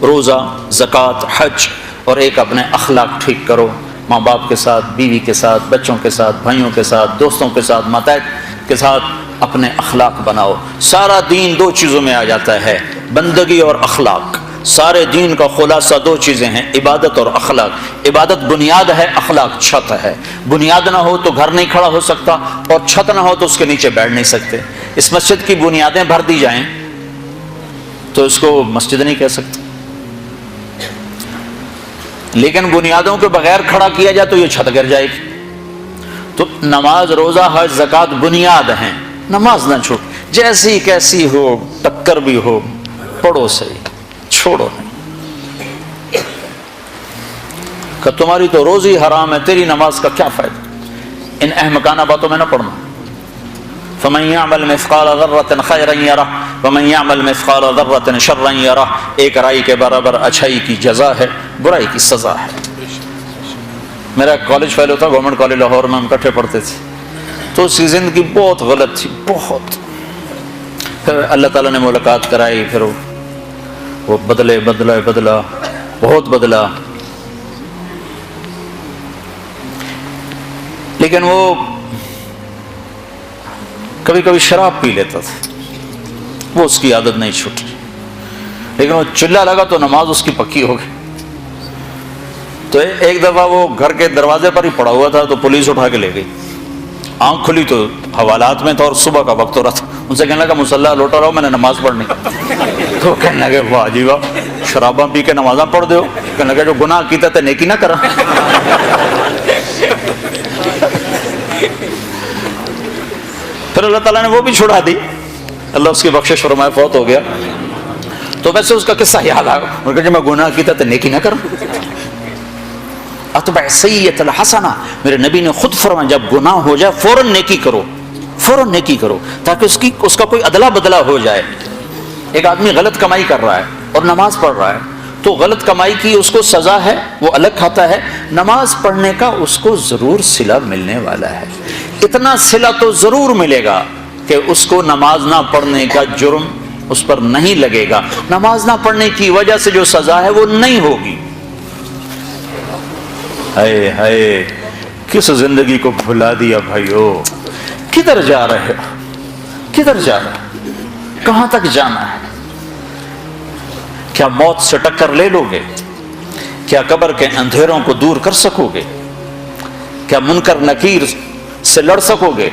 روزہ، زکوٰۃ، حج، اور ایک اپنے اخلاق ٹھیک کرو، ماں باپ کے ساتھ، بیوی کے ساتھ، بچوں کے ساتھ، بھائیوں کے ساتھ، دوستوں کے ساتھ، ماتحت کے ساتھ اپنے اخلاق بناؤ. سارا دین 2 چیزوں میں آ جاتا ہے، بندگی اور اخلاق. سارے دین کا خلاصہ 2 چیزیں ہیں، عبادت اور اخلاق. عبادت بنیاد ہے، اخلاق چھت ہے. بنیاد نہ ہو تو گھر نہیں کھڑا ہو سکتا، اور چھت نہ ہو تو اس کے نیچے بیٹھ نہیں سکتے. اس مسجد کی بنیادیں بھر دی جائیں تو اس کو مسجد نہیں کہہ سکتے، لیکن بنیادوں کے بغیر کھڑا کیا جائے تو یہ چھت گر جائے گی. تو نماز، روزہ، حج، زکوٰۃ بنیاد ہیں. نماز نہ چھوڑ، جیسی کیسی ہو، ٹکر بھی ہو، پڑھو صحیح، چھوڑو نہیں. کہ تمہاری تو روزی حرام ہے، تیری نماز کا کیا فائدہ؟ ان احمقانہ باتوں میں نہ پڑھنا. فَمَن يَعْمَلْ مِثْقَالَ ذَرَّةٍ خَيْرًا يَرَهُ وَمَن يَعْمَلْ مِثْقَالَ ذَرَّةٍ شَرًّا يَرَهُ. ایک رائی کے برابر اچھائی کی جزا ہے، برائی کی سزا ہے. میرا کالج فیلو تھا، گورنمنٹ کالج لاہور میں، ہم اکٹھے پڑھتے تھے. تو اس کی زندگی بہت غلط تھی، بہت. پھر اللہ تعالیٰ نے ملاقات کرائی، پھر وہ بدلا بہت بدلا. لیکن وہ کبھی کبھی شراب پی لیتا تھا، وہ اس کی عادت نہیں چھوٹی. لیکن وہ چلا لگا تو نماز اس کی پکی ہو گئی. تو ایک دفعہ وہ گھر کے دروازے پر ہی پڑا ہوا تھا تو پولیس اٹھا کے لے گئی. آنکھ کھلی تو حوالات میں تھا اور صبح کا وقت ہو رہا تھا. ان سے کہنے لگا مصلی لوٹا رہو، میں نے نماز پڑھنی. تو کہنے لگے واہ جی واہ، شراباں پی کے نمازاں پڑھ دو. کہنے لگے جو گناہ کیتا تے نیکی نہ کرا. پھر اللہ تعالیٰ نے وہ بھی چھڑا دی، اللہ اس کی بخشش فرمائے، فوت ہو گیا. تو ویسے اس کا قصہ یاد آ گیا کہ میں گناہ کیتا تے نیکی نہ کرا. اتبع سیئۃ الحسنہ، میرے نبی نے خود فرمایا جب گناہ ہو جائے فوراً نیکی کرو، فوراً نیکی کرو، تاکہ اس کا کوئی ادلا بدلا ہو جائے. ایک آدمی غلط کمائی کر رہا ہے اور نماز پڑھ رہا ہے، تو غلط کمائی کی اس کو سزا ہے، وہ الگ کھاتا ہے. نماز پڑھنے کا اس کو ضرور صلہ ملنے والا ہے. اتنا صلہ تو ضرور ملے گا کہ اس کو نماز نہ پڑھنے کا جرم اس پر نہیں لگے گا. نماز نہ پڑھنے کی وجہ سے جو سزا ہے وہ نہیں ہوگی. ہائے ہائے کس زندگی کو بھلا دیا بھائیو. کدھر جا رہے ہو؟ کدھر جا رہے ہو؟ کہاں تک جانا ہے؟ کیا موت سے ٹکر لے لو گے؟ کیا قبر کے اندھیروں کو دور کر سکو گے؟ کیا منکر نکیر سے لڑ سکو گے؟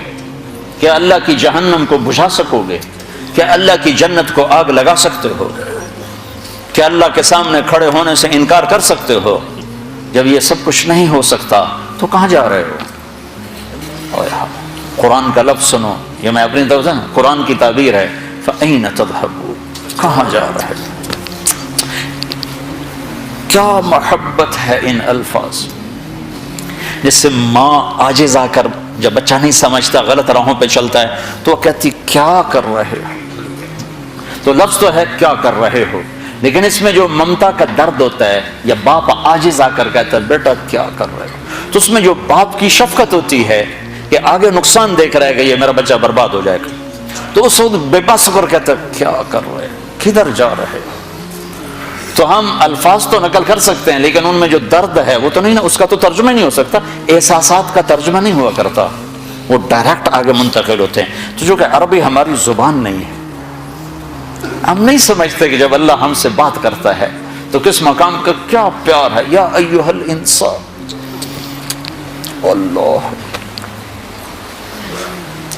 کیا اللہ کی جہنم کو بجھا سکو گے؟ کیا اللہ کی جنت کو آگ لگا سکتے ہو؟ کیا اللہ کے سامنے کھڑے ہونے سے انکار کر سکتے ہو؟ جب یہ سب کچھ نہیں ہو سکتا تو کہاں جا رہے ہو؟ اور قرآن کا لفظ سنو، یہ میں اپنی طرف سے قرآن کی تعبیر ہے، فَأَيْنَ تَذْهَبُونَ، کہاں جا رہے ہو؟ کیا محبت ہے ان الفاظ، جس سے ماں عاجز آ کر جب بچہ نہیں سمجھتا غلط راہوں پہ چلتا ہے تو وہ کہتی کیا کر رہے ہو. تو لفظ تو ہے کیا کر رہے ہو، لیکن اس میں جو ممتا کا درد ہوتا ہے، یا باپ عاجز آ کر کہتا ہے بیٹا کیا کر رہے ہو، تو اس میں جو باپ کی شفقت ہوتی ہے کہ آگے نقصان دیکھ رہا ہے کہ یہ میرا بچہ برباد ہو جائے گا، تو اس وقت بے بس ہو کر کہتا ہے کیا کر رہے ہو، کدھر جا رہے ہو. تو ہم الفاظ تو نقل کر سکتے ہیں لیکن ان میں جو درد ہے وہ تو نہیں نا، اس کا تو ترجمہ نہیں ہو سکتا، احساسات کا ترجمہ نہیں ہوا کرتا، وہ ڈائریکٹ آگے منتقل ہوتے ہیں. تو جو کہ عربی ہماری زبان نہیں ہے، ہم نہیں سمجھتے کہ جب اللہ ہم سے بات کرتا ہے تو کس مقام کا کیا پیار ہے. یا ایھا الانسان، اللہ،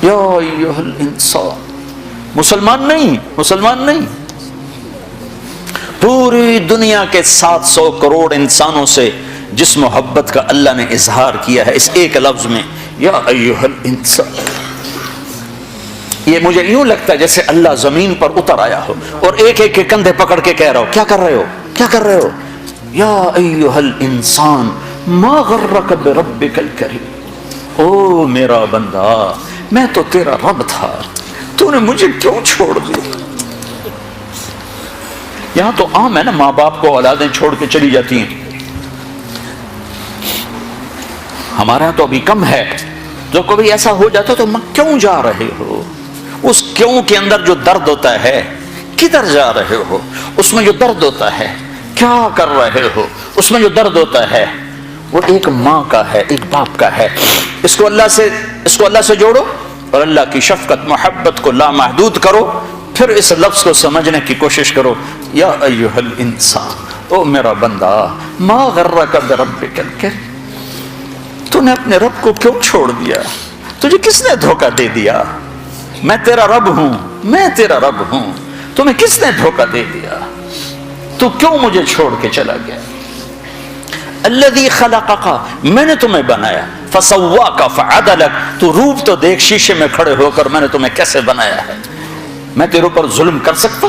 یا ایھا الانسان. مسلمان نہیں، مسلمان نہیں، پوری دنیا کے 700 کروڑ انسانوں سے جس محبت کا اللہ نے اظہار کیا ہے اس ایک لفظ میں، یا ایھا الانسان. یہ مجھے یوں لگتا ہے جیسے اللہ زمین پر اتر آیا ہو اور ایک ایک کے کندھے پکڑ کے کہہ رہا ہو کیا کر رہے ہو، کیا کر رہے ہو. یا ایھا الانسان ما غرک بربک الکریم، او میرا بندہ میں تو تیرا رب تھا، تو نے مجھے کیوں چھوڑ دیا. یہاں تو عام ہے نا، ماں باپ کو اولادیں چھوڑ کے چلی جاتی ہیں، ہمارے یہاں تو ابھی کم ہے. جو کبھی ایسا ہو جاتا تو کیوں جا رہے ہو، اس کیوں کے اندر جو درد ہوتا ہے، کدھر جا رہے ہو، اس میں جو درد ہوتا ہے، کیا کر رہے ہو، اس میں جو درد ہوتا ہے، وہ ایک ماں کا ہے، ایک باپ کا ہے. اس کو اللہ سے جوڑو اور اللہ کی شفقت محبت کو لامحدود کرو، پھر اس لفظ کو سمجھنے کی کوشش کرو. یا ایھا الانسان، او میرا بندہ، ما غرک بربک الکریم، تو نے اپنے رب کو کیوں چھوڑ دیا، تجھے کس نے دھوکہ دے دیا. میں تیرا رب ہوں، میں تیرا رب ہوں، تمہیں کس نے دھوکہ دے دیا، تو کیوں مجھے چھوڑ کے چلا گیا. الذی خلقک، میں نے تمہیں بنایا، فسواک فعدلک، تو روپ تو دیکھ شیشے میں کھڑے ہو کر میں نے تمہیں کیسے بنایا ہے. میں تیرے اوپر ظلم کر سکتا؟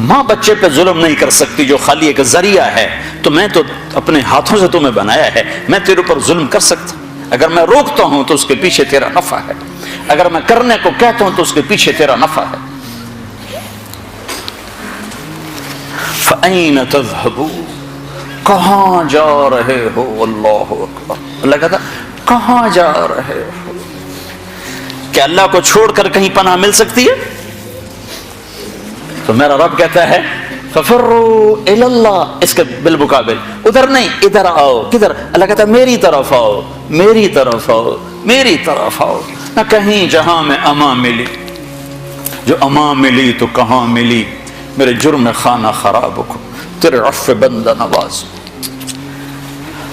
ماں بچے پہ ظلم نہیں کر سکتی جو خالی ایک ذریعہ ہے، تو میں تو اپنے ہاتھوں سے تمہیں بنایا ہے، میں تیرے اوپر ظلم کر سکتا؟ اگر میں روکتا ہوں تو اس کے پیچھے تیرا نفع ہے، اگر میں کرنے کو کہتا ہوں تو اس کے پیچھے تیرا نفع ہے. فَأَيْنَ تَذْهَبُونَ، کہاں جا رہے ہو. اللہ اکبر. اللہ کہتا کہاں جا رہے ہو. کہ اللہ کو چھوڑ کر کہیں پناہ مل سکتی ہے؟ تو میرا رب کہتا ہے فَفِرُّوا إِلَى اللَّهِ، اس کے بالمقابل ادھر نہیں، ادھر آؤ. کدھر؟ اللہ کہتا ہے میری طرف آؤ، میری طرف آؤ، میری طرف آؤ. نہ کہیں جہاں میں امان ملی، جو امان ملی تو کہاں ملی، میرے جرم خانہ خراب کو تیرے عفو بندہ نواز.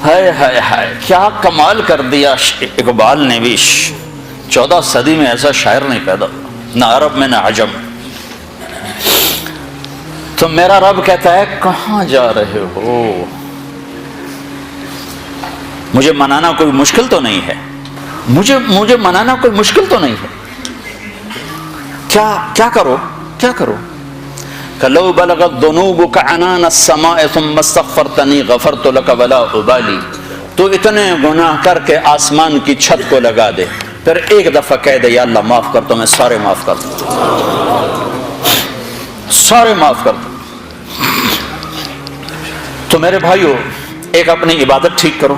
ہائے ہائے ہائے، کیا کمال کر دیا اقبال نے بھی. 14 صدی میں ایسا شاعر نہیں پیدا ہوا، نہ عرب میں نہ عجم. تو میرا رب کہتا ہے کہاں جا رہے ہو. مجھے منانا کوئی مشکل تو نہیں ہے، مجھے منانا کوئی مشکل تو نہیں ہے. کیا کرو، کیا کرو. لو بلغت ذنوبک عنان السماء ثم استغفرتنی غفرت لک ولا ابالی. تو اتنے گناہ کر کے آسمان کی چھت کو لگا دے، پھر ایک دفعہ کہہ دے یا اللہ معاف کر دو، میں سارے معاف کر دوں، سارے معاف کر دوں. تو میرے بھائیو، ایک اپنی عبادت ٹھیک کرو،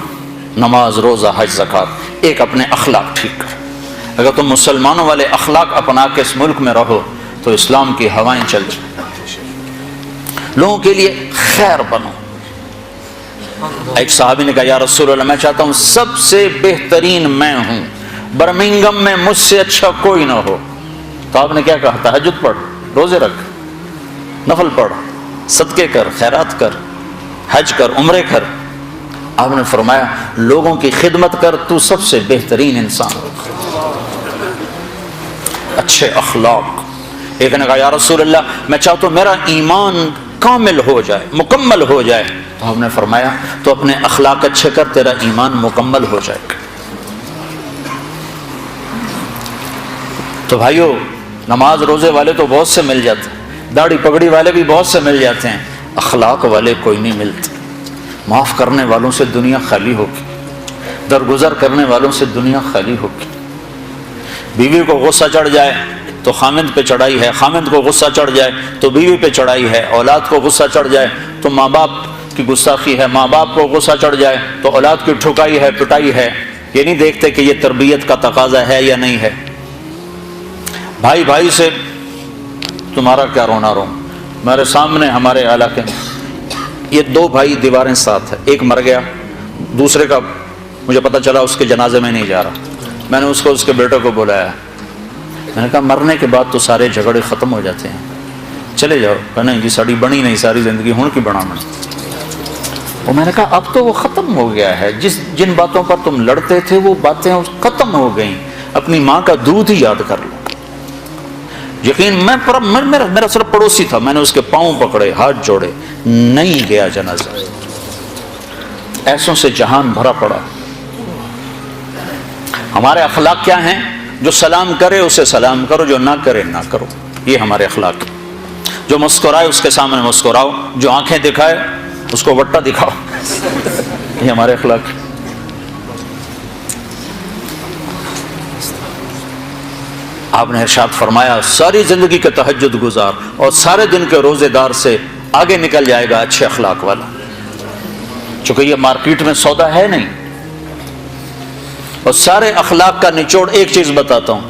نماز، روزہ، حج، زکوٰۃ. ایک اپنے اخلاق ٹھیک کرو. اگر تم مسلمانوں والے اخلاق اپنا کے اس ملک میں رہو تو اسلام کی ہوائیں چل جائیں. لوگوں کے لیے خیر بنو، ایک صحابی نے کہا یا رسول اللہ میں چاہتا ہوں سب سے بہترین میں ہوں، برمنگم میں مجھ سے اچھا کوئی نہ ہو. تو آپ نے کیا کہا؟ تہجد پڑھ، روزے رکھ، نفل پڑھ، صدقے کر، خیرات کر، حج کر، عمرے کر. آپ نے فرمایا لوگوں کی خدمت کر، تو سب سے بہترین انسان ہو. اچھے اخلاق. ایک نے کہا یا رسول اللہ میں چاہتا ہوں میرا ایمان کامل ہو جائے، مکمل ہو جائے. تو آپ نے فرمایا تو اپنے اخلاق اچھے کر، تیرا ایمان مکمل ہو جائے گا. تو بھائیو نماز روزے والے تو بہت سے مل جاتے ہیں، داڑھی پگڑی والے بھی بہت سے مل جاتے ہیں، اخلاق والے کوئی نہیں ملتے. معاف کرنے والوں سے دنیا خالی ہوگی، درگزر کرنے والوں سے دنیا خالی ہوگی. بیوی کو غصہ چڑھ جائے تو خامند پہ چڑھائی ہے، خامند کو غصہ چڑھ جائے تو بیوی پہ چڑھائی ہے، اولاد کو غصہ چڑھ جائے تو ماں باپ کی گستاخی ہے، ماں باپ کو غصہ چڑھ جائے تو اولاد کی ٹھکائی ہے، پٹائی ہے. یہ نہیں دیکھتے کہ یہ تربیت کا تقاضا ہے یا نہیں ہے. بھائی بھائی سے تمہارا کیا رونا رو. میرے سامنے ہمارے علاقے میں یہ دو بھائی دیواریں ساتھ ہیں، ایک مر گیا، دوسرے کا مجھے پتہ چلا اس کے جنازے میں نہیں جا رہا. میں نے اس کو اس کے بیٹے کو بلایا، میں نے کہا مرنے کے بعد تو سارے جھگڑے ختم ہو جاتے ہیں، چلے جاؤ. کہ نہیں جی ساڑی بنی نہیں ساری زندگی ہوں کی بنا میں. اور میں نے کہا اب تو وہ ختم ہو گیا ہے، جن باتوں پر تم لڑتے تھے وہ باتیں ختم ہو گئیں. اپنی ماں کا دودھ ہی یاد کر لو. یقین میرا صرف پڑوسی تھا، میں نے اس کے پاؤں پکڑے، ہاتھ جوڑے، نہیں گیا جنازہ. ایسوں سے جہان بھرا پڑا. ہمارے اخلاق کیا ہیں؟ جو سلام کرے اسے سلام کرو، جو نہ کرے نہ کرو. یہ ہمارے اخلاق. جو مسکرائے اس کے سامنے مسکراؤ، جو آنکھیں دکھائے اس کو وٹا دکھاؤ. یہ ہمارے اخلاق. آپ نے ارشاد فرمایا ساری زندگی کے تہجد گزار اور سارے دن کے روزے دار سے آگے نکل جائے گا اچھے اخلاق والا. چونکہ یہ مارکیٹ میں سودا ہے نہیں. اور سارے اخلاق کا نچوڑ ایک چیز بتاتا ہوں،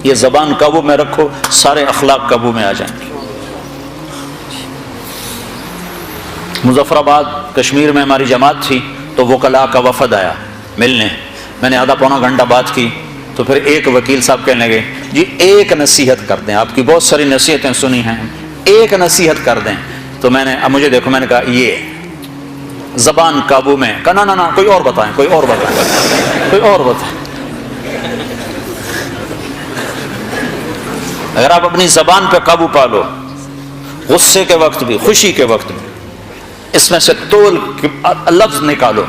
یہ زبان قابو میں رکھو، سارے اخلاق قابو میں آ جائیں گے. مظفر آباد کشمیر میں ہماری جماعت تھی تو وکلاء کا وفد آیا ملنے. میں نے آدھا پونا گھنٹہ بات کی تو پھر ایک وکیل صاحب کہنے لگے جی ایک نصیحت کر دیں، آپ کی بہت ساری نصیحتیں سنی ہیں، ایک نصیحت کر دیں. تو میں نے اب مجھے دیکھو، میں نے کہا یہ زبان قابو میں. کہا نہ کوئی اور بتائیں، کوئی اور بتائیں، کوئی اور بتائیں. اگر آپ اپنی زبان پہ قابو پا لو، غصے کے وقت بھی خوشی کے وقت بھی اس میں سے تول لفظ نکالو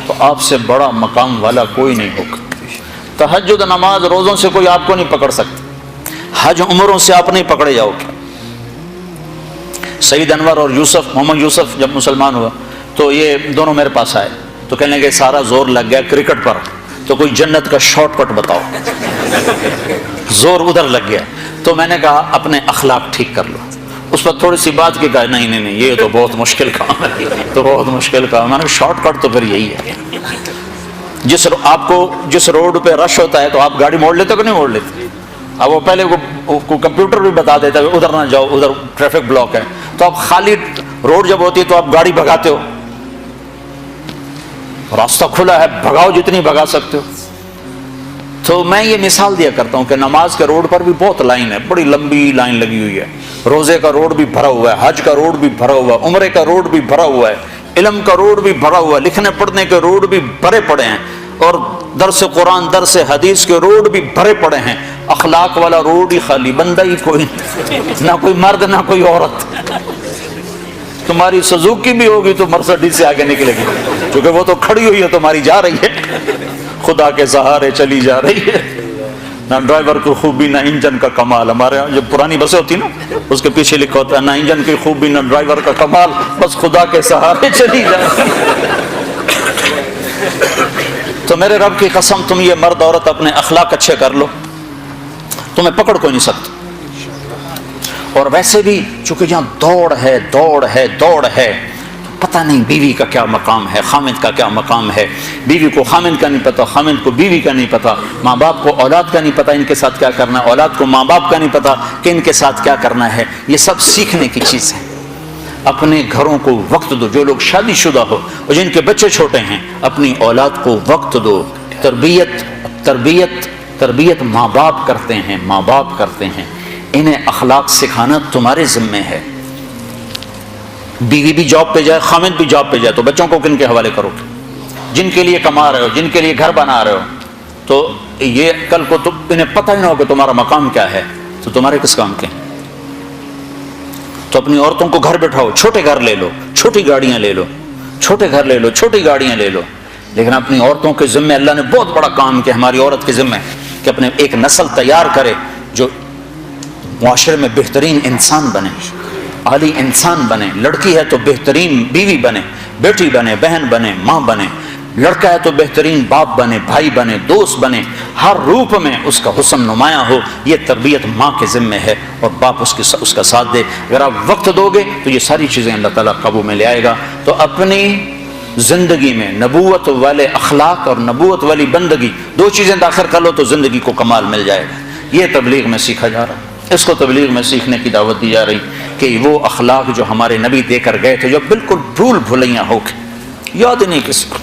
تو آپ سے بڑا مقام والا کوئی نہیں ہوگا. تہجد نماز روزوں سے کوئی آپ کو نہیں پکڑ سکتا، حج عمروں سے آپ نہیں پکڑے جاؤ گے. سعید انور اور محمد یوسف جب مسلمان ہوا تو یہ دونوں میرے پاس آئے تو کہنے لگے سارا زور لگ گیا کرکٹ پر، تو کوئی جنت کا شارٹ کٹ بتاؤ. زور ادھر لگ گیا. تو میں نے کہا اپنے اخلاق ٹھیک کر لو. اس پر تھوڑی سی بات کی، کہا نہیں یہ تو بہت مشکل کام ہے، تو بہت مشکل کام. میں نے شارٹ کٹ تو پھر یہی ہے. آپ کو جس روڈ پہ رش ہوتا ہے تو آپ گاڑی موڑ لیتے ہو کہ نہیں موڑ لیتے؟ اب وہ پہلے کو کمپیوٹر بھی بتا دیتا ہے ادھر نہ جاؤ، ادھر ٹریفک بلاک ہے. تو آپ خالی روڈ جب ہوتی ہے تو آپ گاڑی بھگاتے ہو، راستہ کھلا ہے بھگاؤ جتنی بھگا سکتے ہو. تو میں یہ مثال دیا کرتا ہوں کہ نماز کے روڈ پر بھی بہت لائن ہے، بڑی لمبی لائن لگی ہوئی ہے. روزے کا روڈ بھی بھرا ہوا ہے، حج کا روڈ بھی بھرا ہوا ہے، عمرے کا روڈ بھی بھرا ہوا ہے، علم کا روڈ بھی بھرا ہوا ہے، لکھنے پڑھنے کے روڈ بھی بھرے پڑے ہیں، اور درس قرآن درس حدیث کے روڈ بھی بھرے پڑے ہیں. اخلاق والا روڈ ہی خالی، بندہ ہی کوئی، نہ کوئی مرد نہ کوئی عورت. تمہاری سزوکی بھی ہوگی تو مرسڈیز سے آگے نکلے گی، کیونکہ وہ تو کھڑی ہوئی ہے، تمہاری جا رہی ہے، خدا کے سہارے چلی جا رہی ہے. نہ ڈرائیور کی خوبی نہ انجن کا کمال. ہمارے یہاں جو پرانی بسیں ہوتی نا اس کے پیچھے لکھا ہوتا ہے نہ انجن کی خوبی نہ ڈرائیور کا کمال، بس خدا کے سہارے چلی جا رہی ہے. تو میرے رب کی قسم تم یہ مرد عورت اپنے اخلاق اچھے کر لو، تمہیں پکڑ کوئی نہیں سکتا. اور ویسے بھی چونکہ جہاں دوڑ ہے پتہ نہیں بیوی کا کیا مقام ہے، خامد کا کیا مقام ہے. بیوی کو خامد کا نہیں پتا، خامد کو بیوی کا نہیں پتا، ماں باپ کو اولاد کا نہیں پتا ان کے ساتھ کیا کرنا ہے، اولاد کو ماں باپ کا نہیں پتا کہ ان کے ساتھ کیا کرنا ہے. یہ سب سیکھنے کی چیز ہے. اپنے گھروں کو وقت دو. جو لوگ شادی شدہ ہو اور جن کے بچے چھوٹے ہیں اپنی اولاد کو وقت دو. تربیت ماں باپ کرتے ہیں، ماں باپ کرتے ہیں. انہیں اخلاق سکھانا تمہارے ذمے ہے. بیوی بھی جاب پہ جائے، خامد بھی جاب پہ جائے، تو بچوں کو کن کے حوالے کرو گے؟ جن کے لیے کما رہے ہو، جن کے لیے گھر بنا رہے ہو، تو یہ کل کو انہیں پتہ ہی نہ ہو کہ تمہارا مقام کیا ہے، تو تمہارے کس کام کے؟ تو اپنی عورتوں کو گھر بٹھاؤ، چھوٹے گھر لے لو، چھوٹی گاڑیاں لے لو، چھوٹے گھر لے لو، چھوٹی گاڑیاں لے لو. لیکن اپنی عورتوں کے ذمے اللہ نے بہت بڑا کام کیا. ہماری عورت کے ذمے کہ اپنے ایک نسل تیار کرے جو معاشرے میں بہترین انسان بنے، عالی انسان بنے. لڑکی ہے تو بہترین بیوی بنے، بیٹی بنے، بہن بنے، ماں بنے. لڑکا ہے تو بہترین باپ بنے، بھائی بنے، دوست بنے. ہر روپ میں اس کا حسن نمایاں ہو. یہ تربیت ماں کے ذمے ہے اور باپ اس کا ساتھ دے. اگر آپ وقت دو گے تو یہ ساری چیزیں اللہ تعالیٰ قابو میں لے آئے گا. تو اپنی زندگی میں نبوت والے اخلاق اور نبوت والی بندگی، دو چیزیں داخل کر لو تو زندگی کو کمال مل جائے گا. یہ تبلیغ میں سیکھا جا رہا ہے. اس کو تبلیغ میں سیکھنے کی دعوت دی جا رہی کہ وہ اخلاق جو ہمارے نبی دے کر گئے تھے، جو بالکل بھول بھلیاں ہو کے یاد ہی نہیں کسی کو.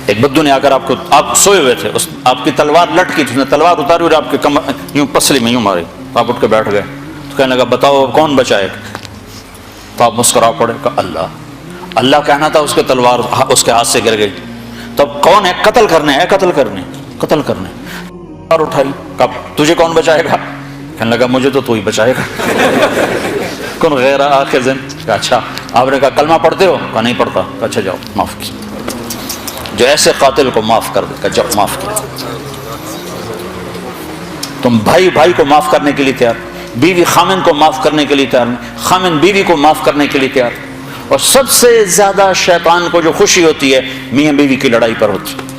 ایک بدو نے آ کر آپ سوئے ہوئے تھے، آپ کی تلوار لٹکی تھی، اس نے تلوار اتاری اور آپ کے یوں پسلی میں یوں ماری. آپ اٹھ کے بیٹھ گئے تو کہنے لگا بتاؤ کون بچائے گا؟ تو آپ مسکرا پڑے. کہا اللہ کہنا تھا، اس کے تلوار اس کے ہاتھ سے گر گئی. تب کون ہے؟ قتل کرنے ہے، قتل کرنے. اور اٹھائی. کب تجھے کون بچائے گا؟ کہنے لگا مجھے تو ہی بچائے گا. کون غیر آخذن. کہا اچھا. آپ نے کہا کلمہ پڑھتے ہو؟ کہا نہیں پڑھتا. کہا اچھا جاؤ معاف کی. جو ایسے قاتل کو معاف کر دے. کہا جب معاف کیا. تم بھائی کو معاف کرنے کے لیے تیار، بیوی خامن کو معاف کرنے کے لیے تیار، خامن بیوی کو معاف کرنے کے لیے تیار. اور سب سے زیادہ شیطان کو جو خوشی ہوتی ہے میاں بیوی کی لڑائی پر ہوتی ہے.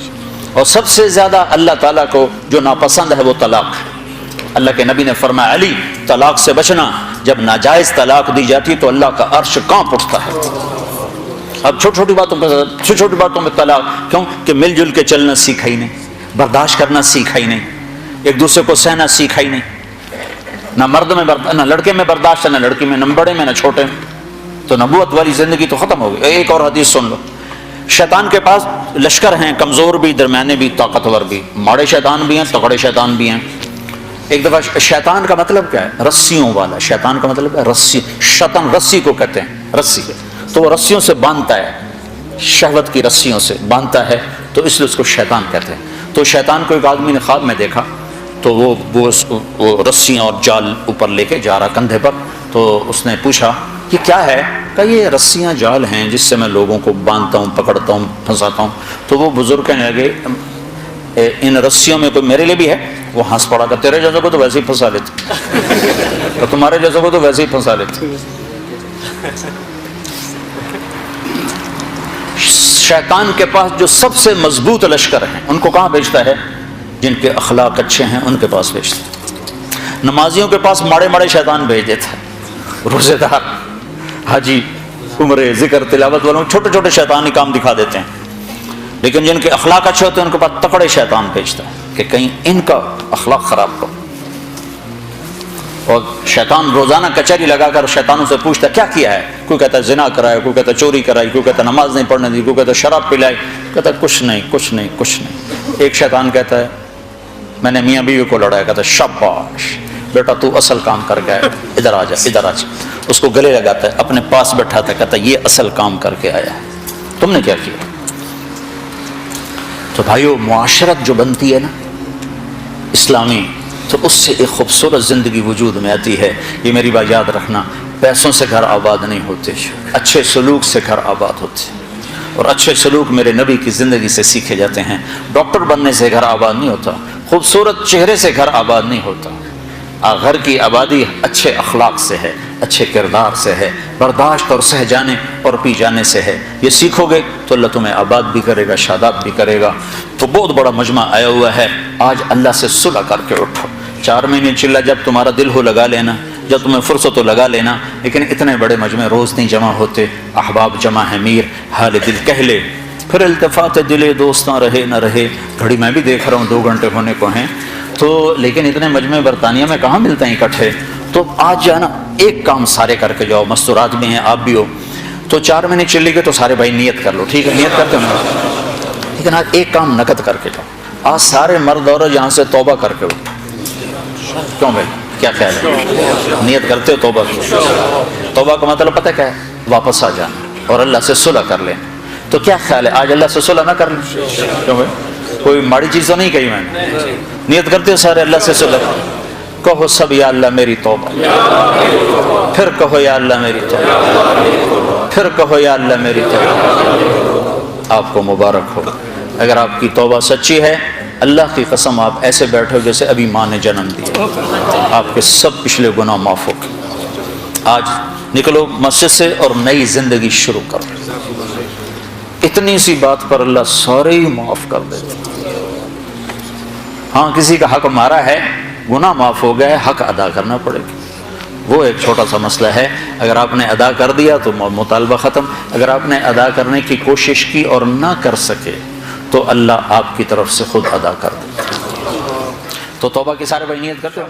اور سب سے زیادہ اللہ تعالیٰ کو جو ناپسند ہے وہ طلاق ہے. اللہ کے نبی نے فرمایا علی طلاق سے بچنا. جب ناجائز طلاق دی جاتی تو اللہ کا عرش کانپ اٹھتا ہے. اب چھوٹی باتوں میں طلاق کیوں؟ کہ مل جل کے چلنا سیکھا ہی نہیں، برداشت کرنا سیکھا ہی نہیں، ایک دوسرے کو سہنا سیکھا ہی نہیں. نہ مرد میں نہ لڑکے میں برداشت ہے، نہ لڑکی میں، نہ بڑے میں نہ چھوٹے میں. تو نبوت والی زندگی تو ختم ہو گئی. ایک اور حدیث سن لو. شیطان کے پاس لشکر ہیں، کمزور بھی، درمیانے بھی، طاقتور بھی. ماڑے شیطان بھی ہیں، تگڑے شیطان بھی ہیں. ایک دفعہ شیطان کا مطلب کیا ہے؟ رسیوں والا. شیطان کا مطلب ہے رسی. شیطان رسی کو کہتے ہیں، رسی. تو وہ رسیوں سے باندھتا ہے، شہوت کی رسیوں سے باندھتا ہے، تو اس لیے اس کو شیطان کہتے ہیں. تو شیطان کو ایک آدمی نے خواب میں دیکھا تو وہ رسیاں اور جال اوپر لے کے جا رہا کندھے پر. تو اس نے پوچھا یہ کیا ہے؟ کہ یہ رسیاں جال ہیں جس سے میں لوگوں کو باندھتا ہوں، پکڑتا ہوں، پھنساتا ہوں. تو وہ بزرگ کہنے لگے ان رسیوں میں کوئی میرے لیے بھی ہے؟ وہ ہنس پڑا کہ تیرے جیسوں کو تو ویسے ہی پھنسا لیتے، تو تمہارے جیسوں کو تو ویسے ہی پھنسا لیتے. شیطان کے پاس جو سب سے مضبوط لشکر ہیں ان کو کہاں بھیجتا ہے؟ جن کے اخلاق اچھے ہیں ان کے پاس بھیجتا ہے. نمازیوں کے پاس ماڑے شیطان بھیج دیتا ہے. روزے دار، حاجی، عمرے، ذکر، تلاوت والوں چھوٹے شیطانی کام دکھا دیتے ہیں. لیکن جن کے اخلاق اچھے ہوتے ہیں ان کے پاس تکڑے شیطان بھیجتا ہے کہ کہیں ان کا اخلاق خراب ہو. اور شیطان روزانہ کچہری لگا کر شیطانوں سے پوچھتا ہے کیا کیا ہے. کوئی کہتا ہے زنا کرایا، کوئی کہتا ہے چوری کرائی، کوئی کہتا ہے نماز نہیں پڑھنے دی، کوئی کہتا ہے شراب پلائی، کہتا ہے کچھ نہیں. ایک شیطان کہتا ہے میں نے میاں بیوی کو لڑایا. کہتا ہے شاباش بیٹا تو اصل کام کر گیا، ادھر آ جا. اس کو گلے لگاتا ہے، اپنے پاس بیٹھاتا ہے، کہتا ہے یہ اصل کام کر کے آیا ہے، تم نے کیا کیا. تو بھائیو معاشرت جو بنتی ہے نا اسلامی، تو اس سے ایک خوبصورت زندگی وجود میں آتی ہے. یہ میری بات یاد رکھنا، پیسوں سے گھر آباد نہیں ہوتے، اچھے سلوک سے گھر آباد ہوتے. اور اچھے سلوک میرے نبی کی زندگی سے سیکھے جاتے ہیں. ڈاکٹر بننے سے گھر آباد نہیں ہوتا، خوبصورت چہرے سے گھر آباد نہیں ہوتا. گھر کی آبادی اچھے اخلاق سے ہے، اچھے کردار سے ہے، برداشت اور سہ جانے اور پی جانے سے ہے. یہ سیکھو گے تو اللہ تمہیں آباد بھی کرے گا، شاداب بھی کرے گا. تو بہت بڑا مجمع آیا ہوا ہے. آج اللہ سے صلح کر کے اٹھو. 4 مہینے چلا جب تمہارا دل ہو لگا لینا، جب تمہیں فرصت ہو لگا لینا. لیکن اتنے بڑے مجمع روز نہیں جمع ہوتے. احباب جمع ہے، میر حال دل کہہ لے. پھر التفات دلے دوست نہ رہے نہ رہے. گھڑی میں بھی دیکھ رہا ہوں 2 گھنٹے ہونے کو ہیں. تو لیکن اتنے مجمع برطانیہ میں کہاں ملتے ہیں اکٹھے. تو آج جانا ایک کام سارے کر کے جاؤ، مستورات میں ہیں آپ بھی ہو، تو 4 مہینے چلے گئے تو سارے بھائی نیت کر لو، ٹھیک ہے نیت کرتے ہو، لیکن آج ایک کام نقد کر کے جاؤ، آج سارے مرد اور یہاں سے توبہ کر کے اٹھو۔ کیوں بھائی کیا خیال ہے؟ نیت کرتے ہو توبہ کی؟ توبہ کا مطلب پتہ کیا ہے؟ واپس آ جانا اور اللہ سے صلح کر لیں۔ تو کیا خیال ہے آج اللہ سے صلح نہ کر لیں؟ کیوں بھائی کوئی ماڑی چیز تو نہیں کہی میں نے؟ نیت کرتے ہو سارے اللہ سے صلح، کہو سب یا اللہ میری توبہ، پھر کہو یا اللہ میری توبہ، پھر کہو یا اللہ میری توبہ۔ آپ کو مبارک ہو، اگر آپ کی توبہ سچی ہے اللہ کی قسم آپ ایسے بیٹھو جیسے ابھی ماں نے جنم دیا، آپ کے سب پچھلے گناہ معاف ہو گئے۔ آج نکلو مسجد سے اور نئی زندگی شروع کرو، اتنی سی بات پر اللہ سارے ہی معاف کر دیتے۔ ہاں کسی کا حق مارا ہے، گناہ معاف ہو گیا ہے، حق ادا کرنا پڑے گا، وہ ایک چھوٹا سا مسئلہ ہے، اگر آپ نے ادا کر دیا تو مطالبہ ختم، اگر آپ نے ادا کرنے کی کوشش کی اور نہ کر سکے تو اللہ آپ کی طرف سے خود ادا کر دے۔ تو توبہ کی سارے بھائی نیت کرتے ہو؟